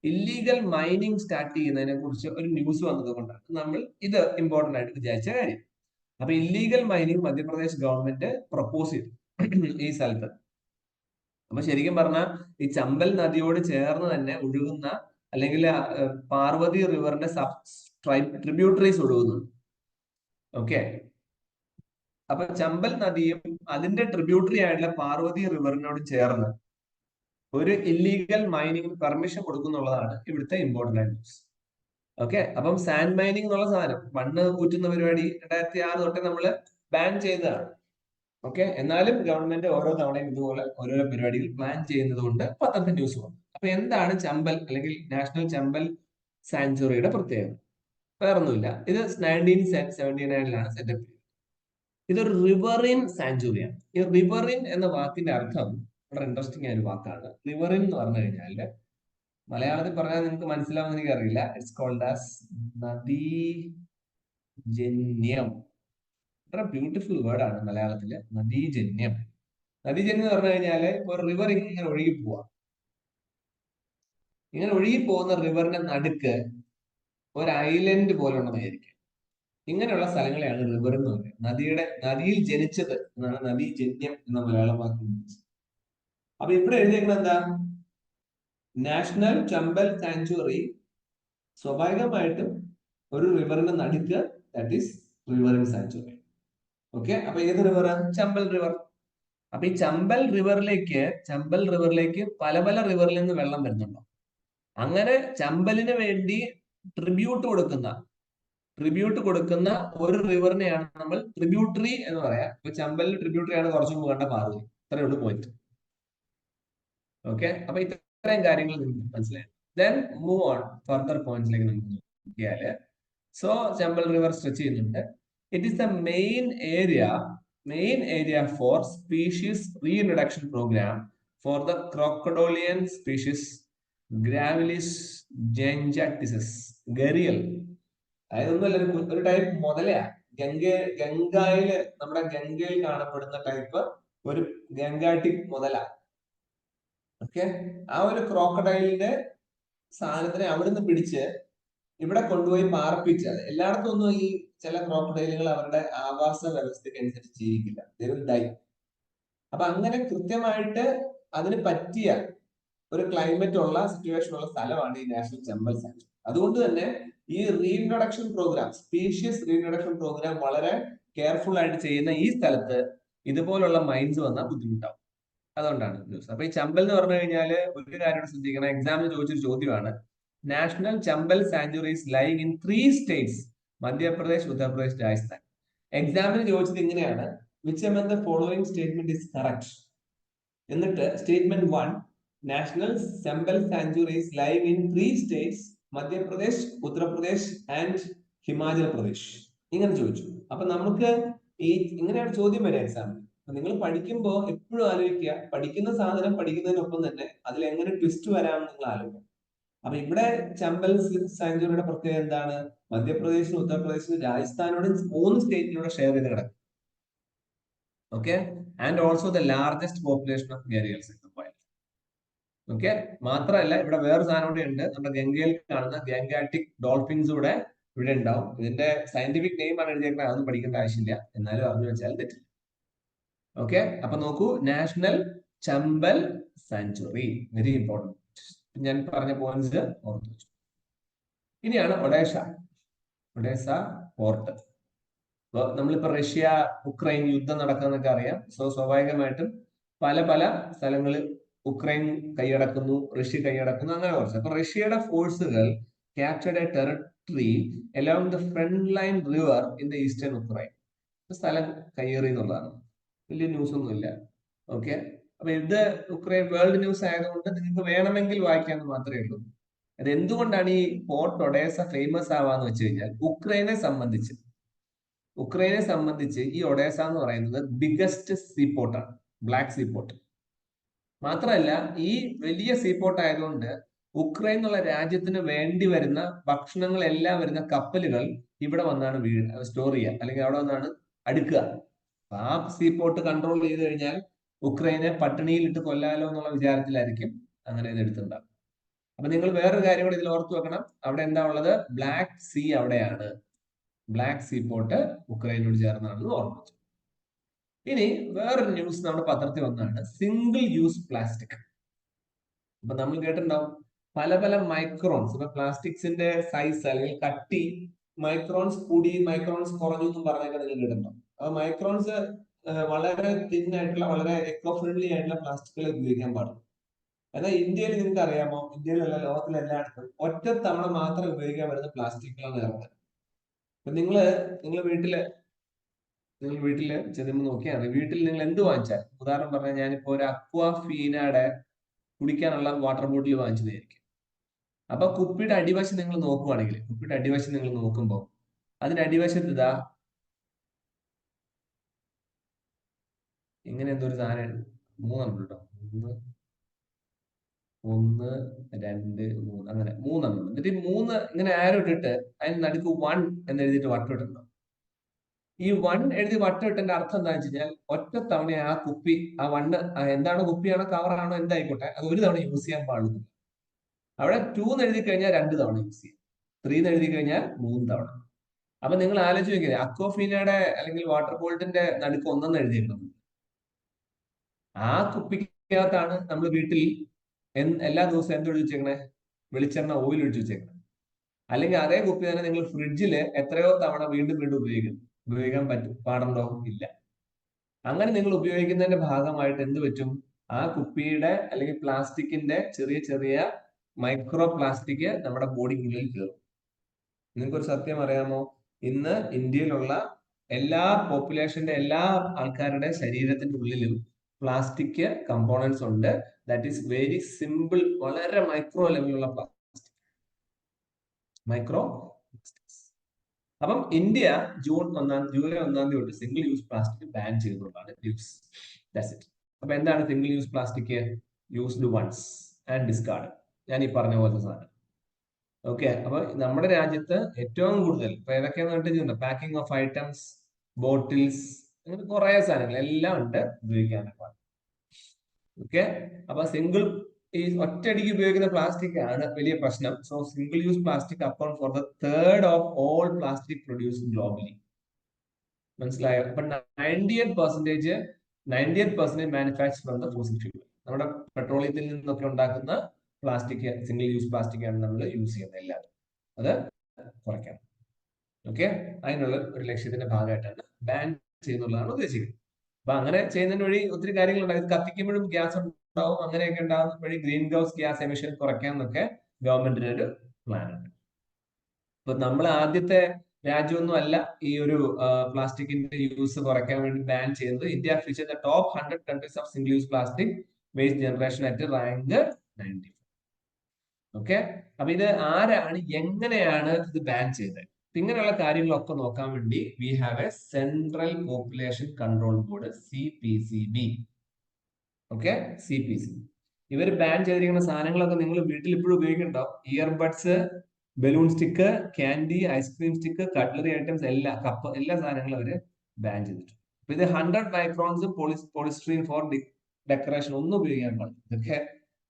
ഇല്ലീഗൽ മൈനിങ് സ്റ്റാർട്ട് ചെയ്യുന്നതിനെ കുറിച്ച് ഒരു ന്യൂസ് വന്നത് കൊണ്ടാണ് നമ്മൾ ഇത് ഇമ്പോർട്ടന്റ് ആയിട്ട് വിചാരിച്ച കാര്യം. അപ്പൊ illegal mining Madhya Pradesh government propose ചെയ്തു ഈ സ്ഥലത്ത്. അപ്പൊ ശരിക്കും പറഞ്ഞാൽ ഈ ചമ്പൽ നദിയോട് ചേർന്ന് തന്നെ ഒഴുകുന്ന അല്ലെങ്കിൽ പാർവതി റിവറിന്റെ ട്രിബ്യൂട്ടറീസ് ഒഴുകുന്നുണ്ട്. ഓക്കെ, അപ്പൊ ചമ്പൽ നദിയും അതിന്റെ ട്രിബ്യൂട്ടറി ആയിട്ടുള്ള പാർവതി റിവറിനോട് ചേർന്ന് ഒരു ഇല്ലീഗൽ മൈനിങ് പെർമിഷൻ കൊടുക്കുന്നുള്ളതാണ് ഇവിടുത്തെ ഇമ്പോർട്ടന്റ് ന്യൂസ്. ഓക്കെ, അപ്പം സാൻഡ് മൈനിങ് എന്നുള്ള സാധനം മണ്ണ് ഊറ്റുന്ന പരിപാടി 2006 തൊട്ട് നമ്മൾ ബാൻ ചെയ്തതാണ്. ഓക്കെ, എന്നാലും ഗവൺമെന്റ് ഓരോ തവണയും ഇതുപോലെ ഓരോരോ പരിപാടികൾ പ്ലാൻ ചെയ്യുന്നത് കൊണ്ട് പത്രത്തിൽ ന്യൂസ് വന്നു. അപ്പൊ എന്താണ് ചമ്പൽ അല്ലെങ്കിൽ നാഷണൽ ചമ്പൽ സാഞ്ചുറിയുടെ പ്രത്യേകത? വേറൊന്നുമില്ല, ഇത് 1979 സെറ്റപ്പ് ചെയ്തത്. ഇതൊരു റിവറിൻ സാഞ്ചുറിയാണ്. ഈ റിവറിൻ എന്ന വാക്കിന്റെ അർത്ഥം വളരെ ഇൻട്രസ്റ്റിംഗ് ആയ ഒരു വാക്കാണ്. റിവറിൻ എന്ന് പറഞ്ഞു കഴിഞ്ഞാല് മലയാളത്തിൽ പറഞ്ഞാൽ നിങ്ങൾക്ക് മനസ്സിലാവുന്ന എനിക്ക് അറിയില്ല. ഇറ്റ്സ് കോൾഡ് ആസ് നദീജന്യം. വളരെ ബ്യൂട്ടിഫുൾ വേർഡാണ് മലയാളത്തില്, നദീജന്യം. നദീജന്യം എന്ന് പറഞ്ഞു കഴിഞ്ഞാല് ഒരു റിവർ ഇങ്ങനെ ഒഴുകി പോവാ. ഇങ്ങനെ ഒഴുകി പോകുന്ന റിവറിന്റെ നടുക്ക് ഒരു ഐലൻഡ് പോലെ ഉണ്ടെന്നായിരിക്കും. ഇങ്ങനെയുള്ള സ്ഥലങ്ങളെയാണ് റിവർ എന്ന് പറയുന്നത്. നദിയിൽ ജനിച്ചത് എന്നാണ് നദീജന്യം എന്ന മലയാളം വാക്ക്. അപ്പൊ ഇവിടെ എഴുതിയേക്കുന്നത് എന്താ? നാഷണൽ ചമ്പൽ സാഞ്ചുറി സ്വാഭാവികമായിട്ടും ഒരു റിവറിന്റെ നടുക്ക്, ദാറ്റ് ഈസ് റിവറിൻ സാഞ്ചുറി. ഓക്കെ, അപ്പൊ ഏത് റിവർ? ചമ്പൽ റിവർ. അപ്പൊ ഈ ചമ്പൽ റിവറിലേക്ക് പല പല റിവറിൽ നിന്ന് വെള്ളം വരുന്നുണ്ടോ? അങ്ങനെ ചമ്പലിന് വേണ്ടി ട്രിബ്യൂട്ട് കൊടുക്കുന്ന ഒരു റിവറിനെയാണ് നമ്മൾ ട്രിബ്യൂട്ടറി എന്ന് പറയാം. ഇപ്പൊ ചമ്പലിന് ട്രിബ്യൂട്ടറി ആണ് കുറച്ചു മുമ്പ് കണ്ട പാർവതി. ഇത്രയേ ഉള്ളൂ പോയിന്റ്. ഓക്കെ, അപ്പൊ ഇത്രയും കാര്യങ്ങൾ നിങ്ങൾക്ക് മനസ്സിലായി. ദെൻ മൂവ് ഓൺ ഫർദർ പോയിന്റ്സിലേക്ക് നമുക്ക് നോക്കിയാല്, സോ ചമ്പൽ റിവർ സ്ട്രെച്ച് ചെയ്യുന്നുണ്ട്. It is the main area for species reintroduction programme for the crocodilian species gavialis gangeticus. Gharial, അതായത് ഒന്നുമല്ല, ഒരു ടൈപ്പ് മുതലയാ. നമ്മുടെ ഗംഗയിൽ കാണപ്പെടുന്ന ടൈപ്പ് ഒരു ഗംഗാട്ടിക് മുതല. ഓക്കെ, ആ ഒരു ക്രോക്കഡൈലിന്റെ സാധനത്തിനെ അവിടുന്ന് പിടിച്ച് ഇവിടെ കൊണ്ടുപോയി പാർപ്പിച്ച്, എല്ലായിടത്തും ഒന്നും ഈ ചില ക്രോക്കഡൈലുകൾ അവരുടെ ആവാസ വ്യവസ്ഥയ്ക്ക് അനുസരിച്ച് ജീവിക്കില്ല, ദൈവം. അപ്പൊ അങ്ങനെ കൃത്യമായിട്ട് അതിന് പറ്റിയ ഒരു ക്ലൈമറ്റ് ഉള്ള സിറ്റുവേഷൻ ഉള്ള സ്ഥലമാണ് ഈ നാഷണൽ ചമ്പൽ സാഞ്ചുറി. അതുകൊണ്ട് തന്നെ ഈ സ്പീഷ്യസ് റീഇൻട്രൊഡക്ഷൻ പ്രോഗ്രാം വളരെ കെയർഫുൾ ആയിട്ട് ചെയ്യുന്ന ഈ സ്ഥലത്ത് ഇതുപോലുള്ള മൈൻസ് വന്നാൽ ബുദ്ധിമുട്ടാവും. അതുകൊണ്ടാണ് ന്യൂസ്. അപ്പൊ ഈ ചമ്പൽ എന്ന് പറഞ്ഞു കഴിഞ്ഞാല് ഒരു കാര്യം ശ്രദ്ധിക്കണം, എക്സാമിന് ചോദിച്ചൊരു ചോദ്യമാണ്. National Chambal sanctuaries lying in 3 states, Madhya Pradesh, Uttar Pradesh, Rajasthan. എക്സാമിന് ചോദിച്ചത് ഇങ്ങനെയാണ്, which among the following statement is correct. എന്നിട്ട് statement 1, national Chambal sanctuaries lying in 3 states, Madhya Pradesh, Uttar Pradesh and Himachal Pradesh. ഇങ്ങനെ ചോദിച്ചു. അപ്പൊ നമുക്ക് ഇങ്ങനെയാണ് ചോദ്യം വരിക എക്സാമിന്. നിങ്ങൾ പഠിക്കുമ്പോൾ എപ്പോഴും ആലോചിക്കുക, പഠിക്കുന്ന സാധനം പഠിക്കുന്നതിനൊപ്പം തന്നെ അതിൽ എങ്ങനെ ട്വിസ്റ്റ് വരാമെന്ന് നിങ്ങൾ ആലോചിക്കുക. അപ്പൊ ഇവിടെ ചമ്പൽ സാഞ്ചുറിയുടെ പ്രത്യേകത എന്താണ്? മധ്യപ്രദേശിനും ഉത്തർപ്രദേശിനും രാജസ്ഥാനോടും 3 സ്റ്റേറ്റിനോട് ഷെയർ ചെയ്ത് കിടക്കും. Okay, and also the largest population of gharials in the wild. Okay, മാത്രമല്ല ഇവിടെ വേറെ സാധനം കൂടെ ഉണ്ട്. നമ്മുടെ ഗംഗയിൽ കാണുന്ന ഗംഗാറ്റിക് ഡോൾഫിൻസ് കൂടെ ഇവിടെ ഉണ്ടാവും. ഇതിന്റെ സയന്റിഫിക് നെയിം ആണ് എഴുതിയേക്കുന്നത്, അതൊന്നും പഠിക്കേണ്ട ആവശ്യമില്ല, എന്നാലും അറിഞ്ഞു വെച്ചാൽ തെറ്റില്ല. ഓക്കെ, അപ്പൊ നോക്കൂ, national Chambal sanctuary, very important. ഞാൻ പറഞ്ഞ പോയിന്റ്സ് ഓർത്തു വെച്ചു. ഇനിയാണ് ഒഡേഷ പോർട്ട്. നമ്മളിപ്പോ റഷ്യ ഉക്രൈൻ യുദ്ധം നടക്കുന്നൊക്കെ അറിയാം. സോ സ്വാഭാവികമായിട്ടും പല പല സ്ഥലങ്ങളിൽ ഉക്രൈൻ കൈയടക്കുന്നു, റഷ്യ കൈയടക്കുന്നു, അങ്ങനെ കുറച്ച്. അപ്പൊ റഷ്യയുടെ ഫോഴ്സുകൾ captured a territory along the front line river in the eastern Ukraine. സ്ഥലം കയ്യേറി എന്നുള്ളതാണ്. വലിയ ന്യൂസ് ഒന്നുമില്ല. ഓക്കെ, അപ്പൊ ഇത് ഉക്രൈൻ വേൾഡ് ന്യൂസ് ആയതുകൊണ്ട് നിങ്ങൾക്ക് വേണമെങ്കിൽ വായിക്കാമെന്ന് മാത്രമേ ഉള്ളൂ. അത് എന്തുകൊണ്ടാണ് ഈ പോർട്ട് ഒഡേസ ഫേമസ് ആവാന്ന് വെച്ച് കഴിഞ്ഞാൽ ഉക്രൈനെ സംബന്ധിച്ച് ഈ ഒഡേസ എന്ന് പറയുന്നത് ബിഗസ്റ്റ് സീപോർട്ടാണ്, ബ്ലാക്ക് സീപോർട്ട്. മാത്രമല്ല ഈ വലിയ സീപോർട്ട് ആയതുകൊണ്ട് ഉക്രൈൻ എന്നുള്ള രാജ്യത്തിന് വേണ്ടി വരുന്ന ഭക്ഷണങ്ങളെല്ലാം വരുന്ന കപ്പലുകൾ ഇവിടെ വന്നാണ് സ്റ്റോർ ചെയ്യുക, അല്ലെങ്കിൽ അവിടെ വന്നാണ് അടുക്കുക. ആ സീപോർട്ട് കൺട്രോൾ ചെയ്ത് കഴിഞ്ഞാൽ ഉക്രൈനെ പട്ടിണിയിലിട്ട് കൊല്ലാലോ എന്നുള്ള വിചാരത്തിലായിരിക്കും അങ്ങനെ ഇത് എടുത്തിട്ടുണ്ടാകും. അപ്പൊ നിങ്ങൾ വേറൊരു കാര്യം കൂടി ഇതിൽ ഓർത്തു വെക്കണം. അവിടെ എന്താ ഉള്ളത്? ബ്ലാക്ക് സീ അവിടെയാണ്. ബ്ലാക്ക് സീ പോർട്ട് ഉക്രൈനോട് ചേർന്നാണെന്ന് ഓർമ്മിച്ചു. ഇനി വേറൊരു ന്യൂസ് നമ്മുടെ പത്രത്തിൽ വന്നതാണ് സിംഗിൾ യൂസ് പ്ലാസ്റ്റിക്. അപ്പൊ നമ്മൾ കേട്ടിട്ടുണ്ടാവും പല പല മൈക്രോൺസ്. ഇപ്പൊ പ്ലാസ്റ്റിക്സിന്റെ സൈസ് അല്ലെങ്കിൽ കട്ടി മൈക്രോൺസ് കൂടി മൈക്രോൺസ് കുറഞ്ഞു എന്നും പറഞ്ഞൊക്കെ നിങ്ങൾ കേട്ടിട്ടുണ്ടാവും. അപ്പൊ മൈക്രോൺസ് വളരെ തിൻ ആയിട്ടുള്ള, വളരെ എക്കോ ഫ്രണ്ട്ലി ആയിട്ടുള്ള പ്ലാസ്റ്റിക്കുകൾ ഉപയോഗിക്കാൻ പാടും. എന്നാൽ ഇന്ത്യയിൽ നിങ്ങൾക്ക് അറിയാമോ, ഇന്ത്യയിലല്ല ലോകത്തിലെല്ലായിടത്തും ഒറ്റ തവണ മാത്രം ഉപയോഗിക്കാൻ വരുന്ന പ്ലാസ്റ്റിക്കുകളാണ് ഇറങ്ങുന്നത്. അപ്പൊ നിങ്ങൾ വീട്ടില് ചെല്ലുമ്പോൾ നോക്കിയാണ് വീട്ടിൽ നിങ്ങൾ എന്ത് വാങ്ങിച്ചാൽ, ഉദാഹരണം പറഞ്ഞാൽ ഞാനിപ്പോ ഒരു അക്വാഫീനയുടെ കുടിക്കാനുള്ള വാട്ടർ ബോട്ടിൽ വാങ്ങിച്ചതായിരിക്കും. അപ്പൊ കുപ്പിയുടെ അടിവശം നിങ്ങൾ നോക്കുമ്പോൾ അതിന്റെ അടിവശത്ത് ഇതാ ഇങ്ങനെ എന്തോ ഒരു സാധനം 3 കേട്ടോ, 1 2 3 അങ്ങനെ 3 എന്നിട്ട് ഈ 3 ഇങ്ങനെ ആരോ ഇട്ടിട്ട് അതിന് നടുക്ക് 1 എന്ന് എഴുതിയിട്ട് വട്ടം ഇട്ടിട്ടുണ്ടോ. ഈ 1 എഴുതി വട്ടം ഇട്ടതിന്റെ അർത്ഥം എന്താണെന്ന് വെച്ച് കഴിഞ്ഞാൽ ഒറ്റ തവണ ആ കുപ്പി, ആ 1 എന്താണ്, കുപ്പിയാണോ കവറാണോ എന്തായിക്കോട്ടെ, അത് ഒരു തവണ യൂസ് ചെയ്യാൻ പാടുള്ളൂ. അവിടെ 2 എന്ന് എഴുതി കഴിഞ്ഞാൽ 2 തവണ യൂസ് ചെയ്യാം, 3 എന്ന് എഴുതി കഴിഞ്ഞാൽ 3 തവണ. അപ്പൊ നിങ്ങൾ ആലോചിച്ച് നോക്കിയത് അക്വാഫീനയുടെ അല്ലെങ്കിൽ വാട്ടർ ബോട്ടിന്റെ നടുക്ക് 1 എഴുതിയിരിക്കണം. ആ കുപ്പിക്കകത്താണ് നമ്മൾ വീട്ടിൽ എല്ലാ ദിവസവും എന്തൊഴിച്ച് വെച്ചേക്കണേ? വെളിച്ചെണ്ണ, ഓയിൽ ഒഴിച്ച് വെച്ചേക്കണേ. അല്ലെങ്കിൽ അതേ കുപ്പി തന്നെ നിങ്ങൾ ഫ്രിഡ്ജില് എത്രയോ തവണ വീണ്ടും ഉപയോഗിക്കാൻ പാടുണ്ടോ? ഇല്ല. അങ്ങനെ നിങ്ങൾ ഉപയോഗിക്കുന്നതിന്റെ ഭാഗമായിട്ട് എന്ത് പറ്റും? ആ കുപ്പിയുടെ അല്ലെങ്കിൽ പ്ലാസ്റ്റിക്കിന്റെ ചെറിയ ചെറിയ മൈക്രോ പ്ലാസ്റ്റിക് നമ്മുടെ ബോഡിക്കുള്ളിൽ കയറും. നിങ്ങൾക്കൊരു സത്യം അറിയാമോ? ഇന്ന് ഇന്ത്യയിലുള്ള എല്ലാ പോപ്പുലേഷന്റെ എല്ലാ ആൾക്കാരുടെ ശരീരത്തിന്റെ ഉള്ളിലും പ്ലാസ്റ്റിക് കമ്പോണൻസ് ഉണ്ട്. ദാറ്റ് ഈസ് വെരി സിമ്പിൾ, വളരെ മൈക്രോ ലെവലിലുള്ള പ്ലാസ്റ്റിക്, മൈക്രോ പ്ലാസ്റ്റിക്സ്. അപ്പം ഇന്ത്യ ജൂലൈ 1 തൊട്ട് സിംഗിൾ യൂസ് പ്ലാസ്റ്റിക് ബാൻ ചെയ്തുകൊണ്ടാണ് ന്യൂസ്. That's it. അപ്പൊ എന്താണ് single use plastic? Used once and discard. ഞാൻ ഈ പറഞ്ഞ പോലത്തെ സാധനം. ഓക്കെ, അപ്പൊ നമ്മുടെ രാജ്യത്ത് ഏറ്റവും കൂടുതൽ ഇപ്പൊ ഏതൊക്കെയാന്ന് പറഞ്ഞിട്ടുണ്ട്, പാക്കിംഗ് ഓഫ് ഐറ്റംസ്, ബോട്ടിൽസ്, അങ്ങനെ കുറെ സാധനങ്ങൾ എല്ലാം ഉണ്ട് ഉപയോഗിക്കാനൊക്കെ. ഓക്കെ, അപ്പൊ ഈ ഒറ്റയടിക്ക് ഉപയോഗിക്കുന്ന പ്ലാസ്റ്റിക് ആണ് വലിയ പ്രശ്നം. So single use plastic account for the 1/3 of all plastic produced globally. മനസ്സിലായോ? അപ്പൊ 98% manufacture from the fossil fuel. നമ്മുടെ പെട്രോളിയത്തിൽ നിന്നൊക്കെ ഉണ്ടാക്കുന്ന പ്ലാസ്റ്റിക്, സിംഗിൾ യൂസ് പ്ലാസ്റ്റിക് ആണ് നമ്മൾ യൂസ് ചെയ്യുന്നത്. എല്ലാവരും അത് കുറയ്ക്കണം. ഓക്കെ, അതിനുള്ള ഒരു ലക്ഷ്യത്തിന്റെ ഭാഗമായിട്ടാണ് ബാൻ ചെയ്യുന്നുള്ളതാണ് ഉദ്ദേശിക്കുന്നത്. അപ്പൊ അങ്ങനെ ചെയ്യുന്നതിന് വഴി ഒത്തിരി കാര്യങ്ങളുണ്ടാവും. ഇത് കത്തിക്കുമ്പോഴും ഗ്യാസ് ഉണ്ടാവും, അങ്ങനെയൊക്കെ ഉണ്ടാകുന്ന വഴി ഗ്രീൻ ഹൗസ് ഗ്യാസ് എമിഷൻ കുറയ്ക്കാന്നൊക്കെ ഗവൺമെന്റിന് ഒരു പ്ലാൻ ഉണ്ട്. ഇപ്പൊ നമ്മൾ ആദ്യത്തെ രാജ്യമൊന്നും അല്ല ഈ ഒരു പ്ലാസ്റ്റിക്കിന്റെ യൂസ് കുറയ്ക്കാൻ വേണ്ടി ബാൻ ചെയ്യുന്നത്. India feature the top 100 countries of single use plastic waste generation at rank 90. Okay, അപ്പൊ ഇത് ആരാണ്, എങ്ങനെയാണ് ഇത് ബാൻ ചെയ്തത്? ഇങ്ങനെയുള്ള കാര്യങ്ങളൊക്കെ നോക്കാൻ വേണ്ടി we have a central population control board, CPCB. Okay, CPCB. ഇവർ ബാൻ ചെയ്തിരിക്കുന്ന സാധനങ്ങളൊക്കെ നിങ്ങൾ വീട്ടിൽ ഇപ്പോഴും ഉപയോഗിക്കുന്നുണ്ടാവും. Earbuds, balloon stick, candy, ice cream stick, cutlery items, എല്ലാ സാധനങ്ങളും അവര് ബാൻ ചെയ്തിട്ടുണ്ട്. അപ്പൊ ഇത് 100 മൈക്രോൺസ് പോളിസ്ട്രീൻ ഫോർ ഡെക്കറേഷൻ ഒന്നും ഉപയോഗിക്കാൻ പാടില്ല. ഇതൊക്കെ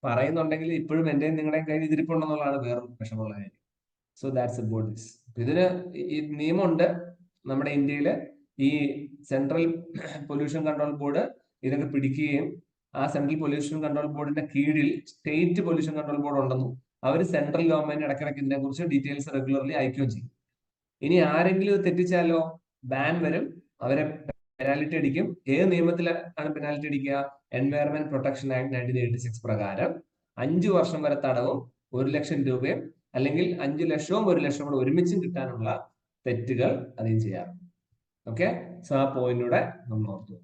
പറയുന്നുണ്ടെങ്കിൽ ഇപ്പോഴും എന്റെയും നിങ്ങളുടെയും കയ്യിൽ ഇതിരിപ്പുണ്ടെന്നുള്ളതാണ് വേറൊരു വിഷമമുള്ള കാര്യം. So that's about this. ഇതിന് ഈ നിയമമുണ്ട് നമ്മുടെ ഇന്ത്യയില്. ഈ സെൻട്രൽ പൊല്യൂഷൻ കൺട്രോൾ ബോർഡ് ഇതൊക്കെ പിടിക്കുകയും ആ സെൻട്രൽ പൊല്യൂഷൻ കൺട്രോൾ ബോർഡിന്റെ കീഴിൽ സ്റ്റേറ്റ് പൊല്യൂഷൻ കൺട്രോൾ ബോർഡ് ഉണ്ടെന്നും അവർ സെൻട്രൽ ഗവൺമെന്റ് ഇടയ്ക്കിടയ്ക്ക് ഇതിനെ കുറിച്ച് ഡീറ്റെയിൽസ് റെഗുലർലി അയക്കുകയും ചെയ്യും. ഇനി ആരെങ്കിലും ഇത് തെറ്റിച്ചാലോ ബാൻ വരും, അവരെ പെനാൽറ്റി അടിക്കും. ഏത് നിയമത്തിലാണ് പെനാൽറ്റി അടിക്കുക? എൻവയറൺമെന്റ് പ്രൊട്ടക്ഷൻ ആക്ട് 1986 പ്രകാരം 5 വർഷം വരെ തടവും 1 ലക്ഷം രൂപയും, അല്ലെങ്കിൽ 5 ലക്ഷവും 1 ലക്ഷവും കൂടെ ഒരുമിച്ചും കിട്ടാനുള്ള തെറ്റുകൾ അതിന് ചെയ്യാറുണ്ട്. ഓക്കെ, സോ ആ പോയിന്റിലൂടെ നമ്മൾ ഓർത്തു.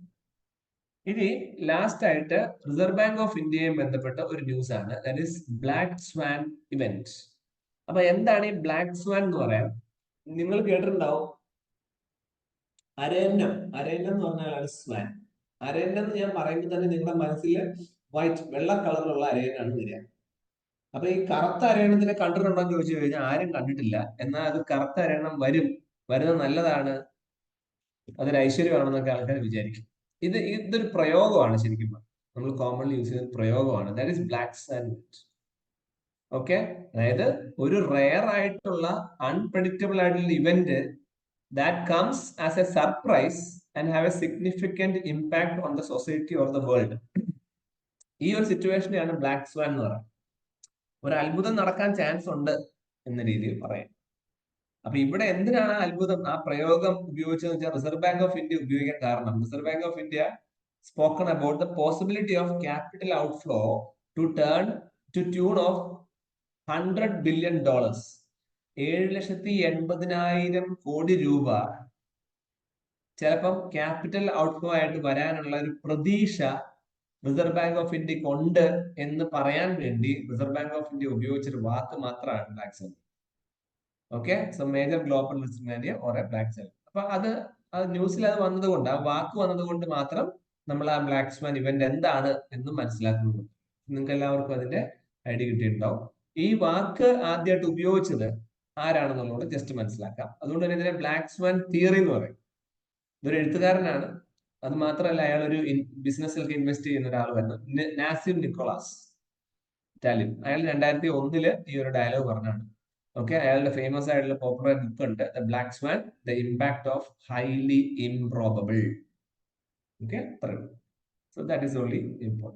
ഇനി ലാസ്റ്റ് ആയിട്ട് റിസർവ് ബാങ്ക് ഓഫ് ഇന്ത്യയും ബന്ധപ്പെട്ട ഒരു ന്യൂസ് ആണ്, that is black swan event. അപ്പൊ എന്താണ് ഈ ബ്ലാക്ക് സ്വാൻ എന്ന് പറയാൻ? നിങ്ങൾ കേട്ടിട്ടുണ്ടാവും അരയന്നം. അരയന്നം എന്ന് പറഞ്ഞാലാണ് സ്വാൻ. അരയന്നം എന്ന് ഞാൻ പറയുമ്പോൾ തന്നെ നിങ്ങളുടെ മനസ്സിൽ വൈറ്റ്, വെള്ള കളറിലുള്ള അരയനാണ് വരിക. അപ്പൊ ഈ കറുത്ത അരയണത്തിനെ കണ്ടിട്ടുണ്ടോ എന്ന് ചോദിച്ചു കഴിഞ്ഞാൽ ആരും കണ്ടിട്ടില്ല. എന്നാൽ അത് കറുത്ത അരയണം വരുന്നത് നല്ലതാണ്, അതൊരു ഐശ്വര്യമാണെന്നൊക്കെ ആൾക്കാർ വിചാരിക്കും. ഇതൊരു പ്രയോഗമാണ്, ശരിക്കും നമ്മൾ കോമൺലി യൂസ് ചെയ്യുന്ന പ്രയോഗമാണ്, that is black swan. Okay, അതായത് ഒരു റെയർ ആയിട്ടുള്ള അൺപ്രഡിക്റ്റബിൾ ആയിട്ടുള്ള event that comes as a surprise and have a significant impact on the society or the world. ഈ ഒരു സിറ്റുവേഷനെയാണ് ബ്ലാക്ക് സ്വാൻ എന്ന് പറയുന്നത്. ഒരു അത്ഭുതം നടക്കാൻ ചാൻസ് ഉണ്ട് എന്ന രീതിയിൽ പറയാം. അപ്പൊ ഇവിടെ എന്തിനാണ് അത്ഭുതം ആ പ്രയോഗം ഉപയോഗിച്ചതെന്ന് വെച്ചാൽ റിസർവ് ബാങ്ക് ഓഫ് ഇന്ത്യ ഉപയോഗിക്കാൻ കാരണം, reserve bank of India spoken about the possibility of capital outflow to turn to tune of $100 billion, 7,80,000 കോടി രൂപ ചിലപ്പം ക്യാപിറ്റൽ ഔട്ട്ഫ്ലോ ആയിട്ട് വരാനുള്ള ഒരു പ്രതീക്ഷ റിസർവ് ബാങ്ക് ഓഫ് ഇന്ത്യക്ക് ഉണ്ട് എന്ന് പറയാൻ വേണ്ടി റിസർവ് ബാങ്ക് ഓഫ് ഇന്ത്യ ഉപയോഗിച്ചൊരു വാക്ക് മാത്രമാണ് black swan. Okay, so major global risk mania or a black swan. അപ്പൊ അത് ന്യൂസിൽ അത് വന്നതുകൊണ്ട്, ആ വാക്ക് വന്നതുകൊണ്ട് മാത്രം നമ്മൾ ആ ബ്ലാക്ക് സ്വാൻ ഇവന്റ് എന്താണ് എന്ന് മനസ്സിലാക്കുന്നുണ്ട്. നിങ്ങൾക്ക് എല്ലാവർക്കും അതിന്റെ ഐഡിയ കിട്ടിയിട്ടുണ്ടാവും. ഈ വാക്ക് ആദ്യമായിട്ട് ഉപയോഗിച്ചത് ആരാണെന്നുള്ളത് ജസ്റ്റ് മനസ്സിലാക്കാം. അതുകൊണ്ട് തന്നെ ഇതിനെ ബ്ലാക്ക് സ്വാൻ തിയറി എന്ന് പറയും. ഇതൊരു എഴുത്തുകാരനാണ്. അത് മാത്രമല്ല, അയാൾ ഒരു ബിസിനസ്സിലൊക്കെ ഇൻവെസ്റ്റ് ചെയ്യുന്ന ഒരാളുമായിരുന്നു, നാസിം നിക്കോളാസ് ടാലിൻ. അയാൾ 2001 ഈ ഒരു ഡയലോഗ് പറഞ്ഞാണ്. ഓക്കെ, അയാളുടെ ഫേമസ് ആയിട്ടുള്ള പോപ്പുലർ ബുക്ക് ഉണ്ട്, the black swan, the impact of highly improbable. Okay, so that is only important.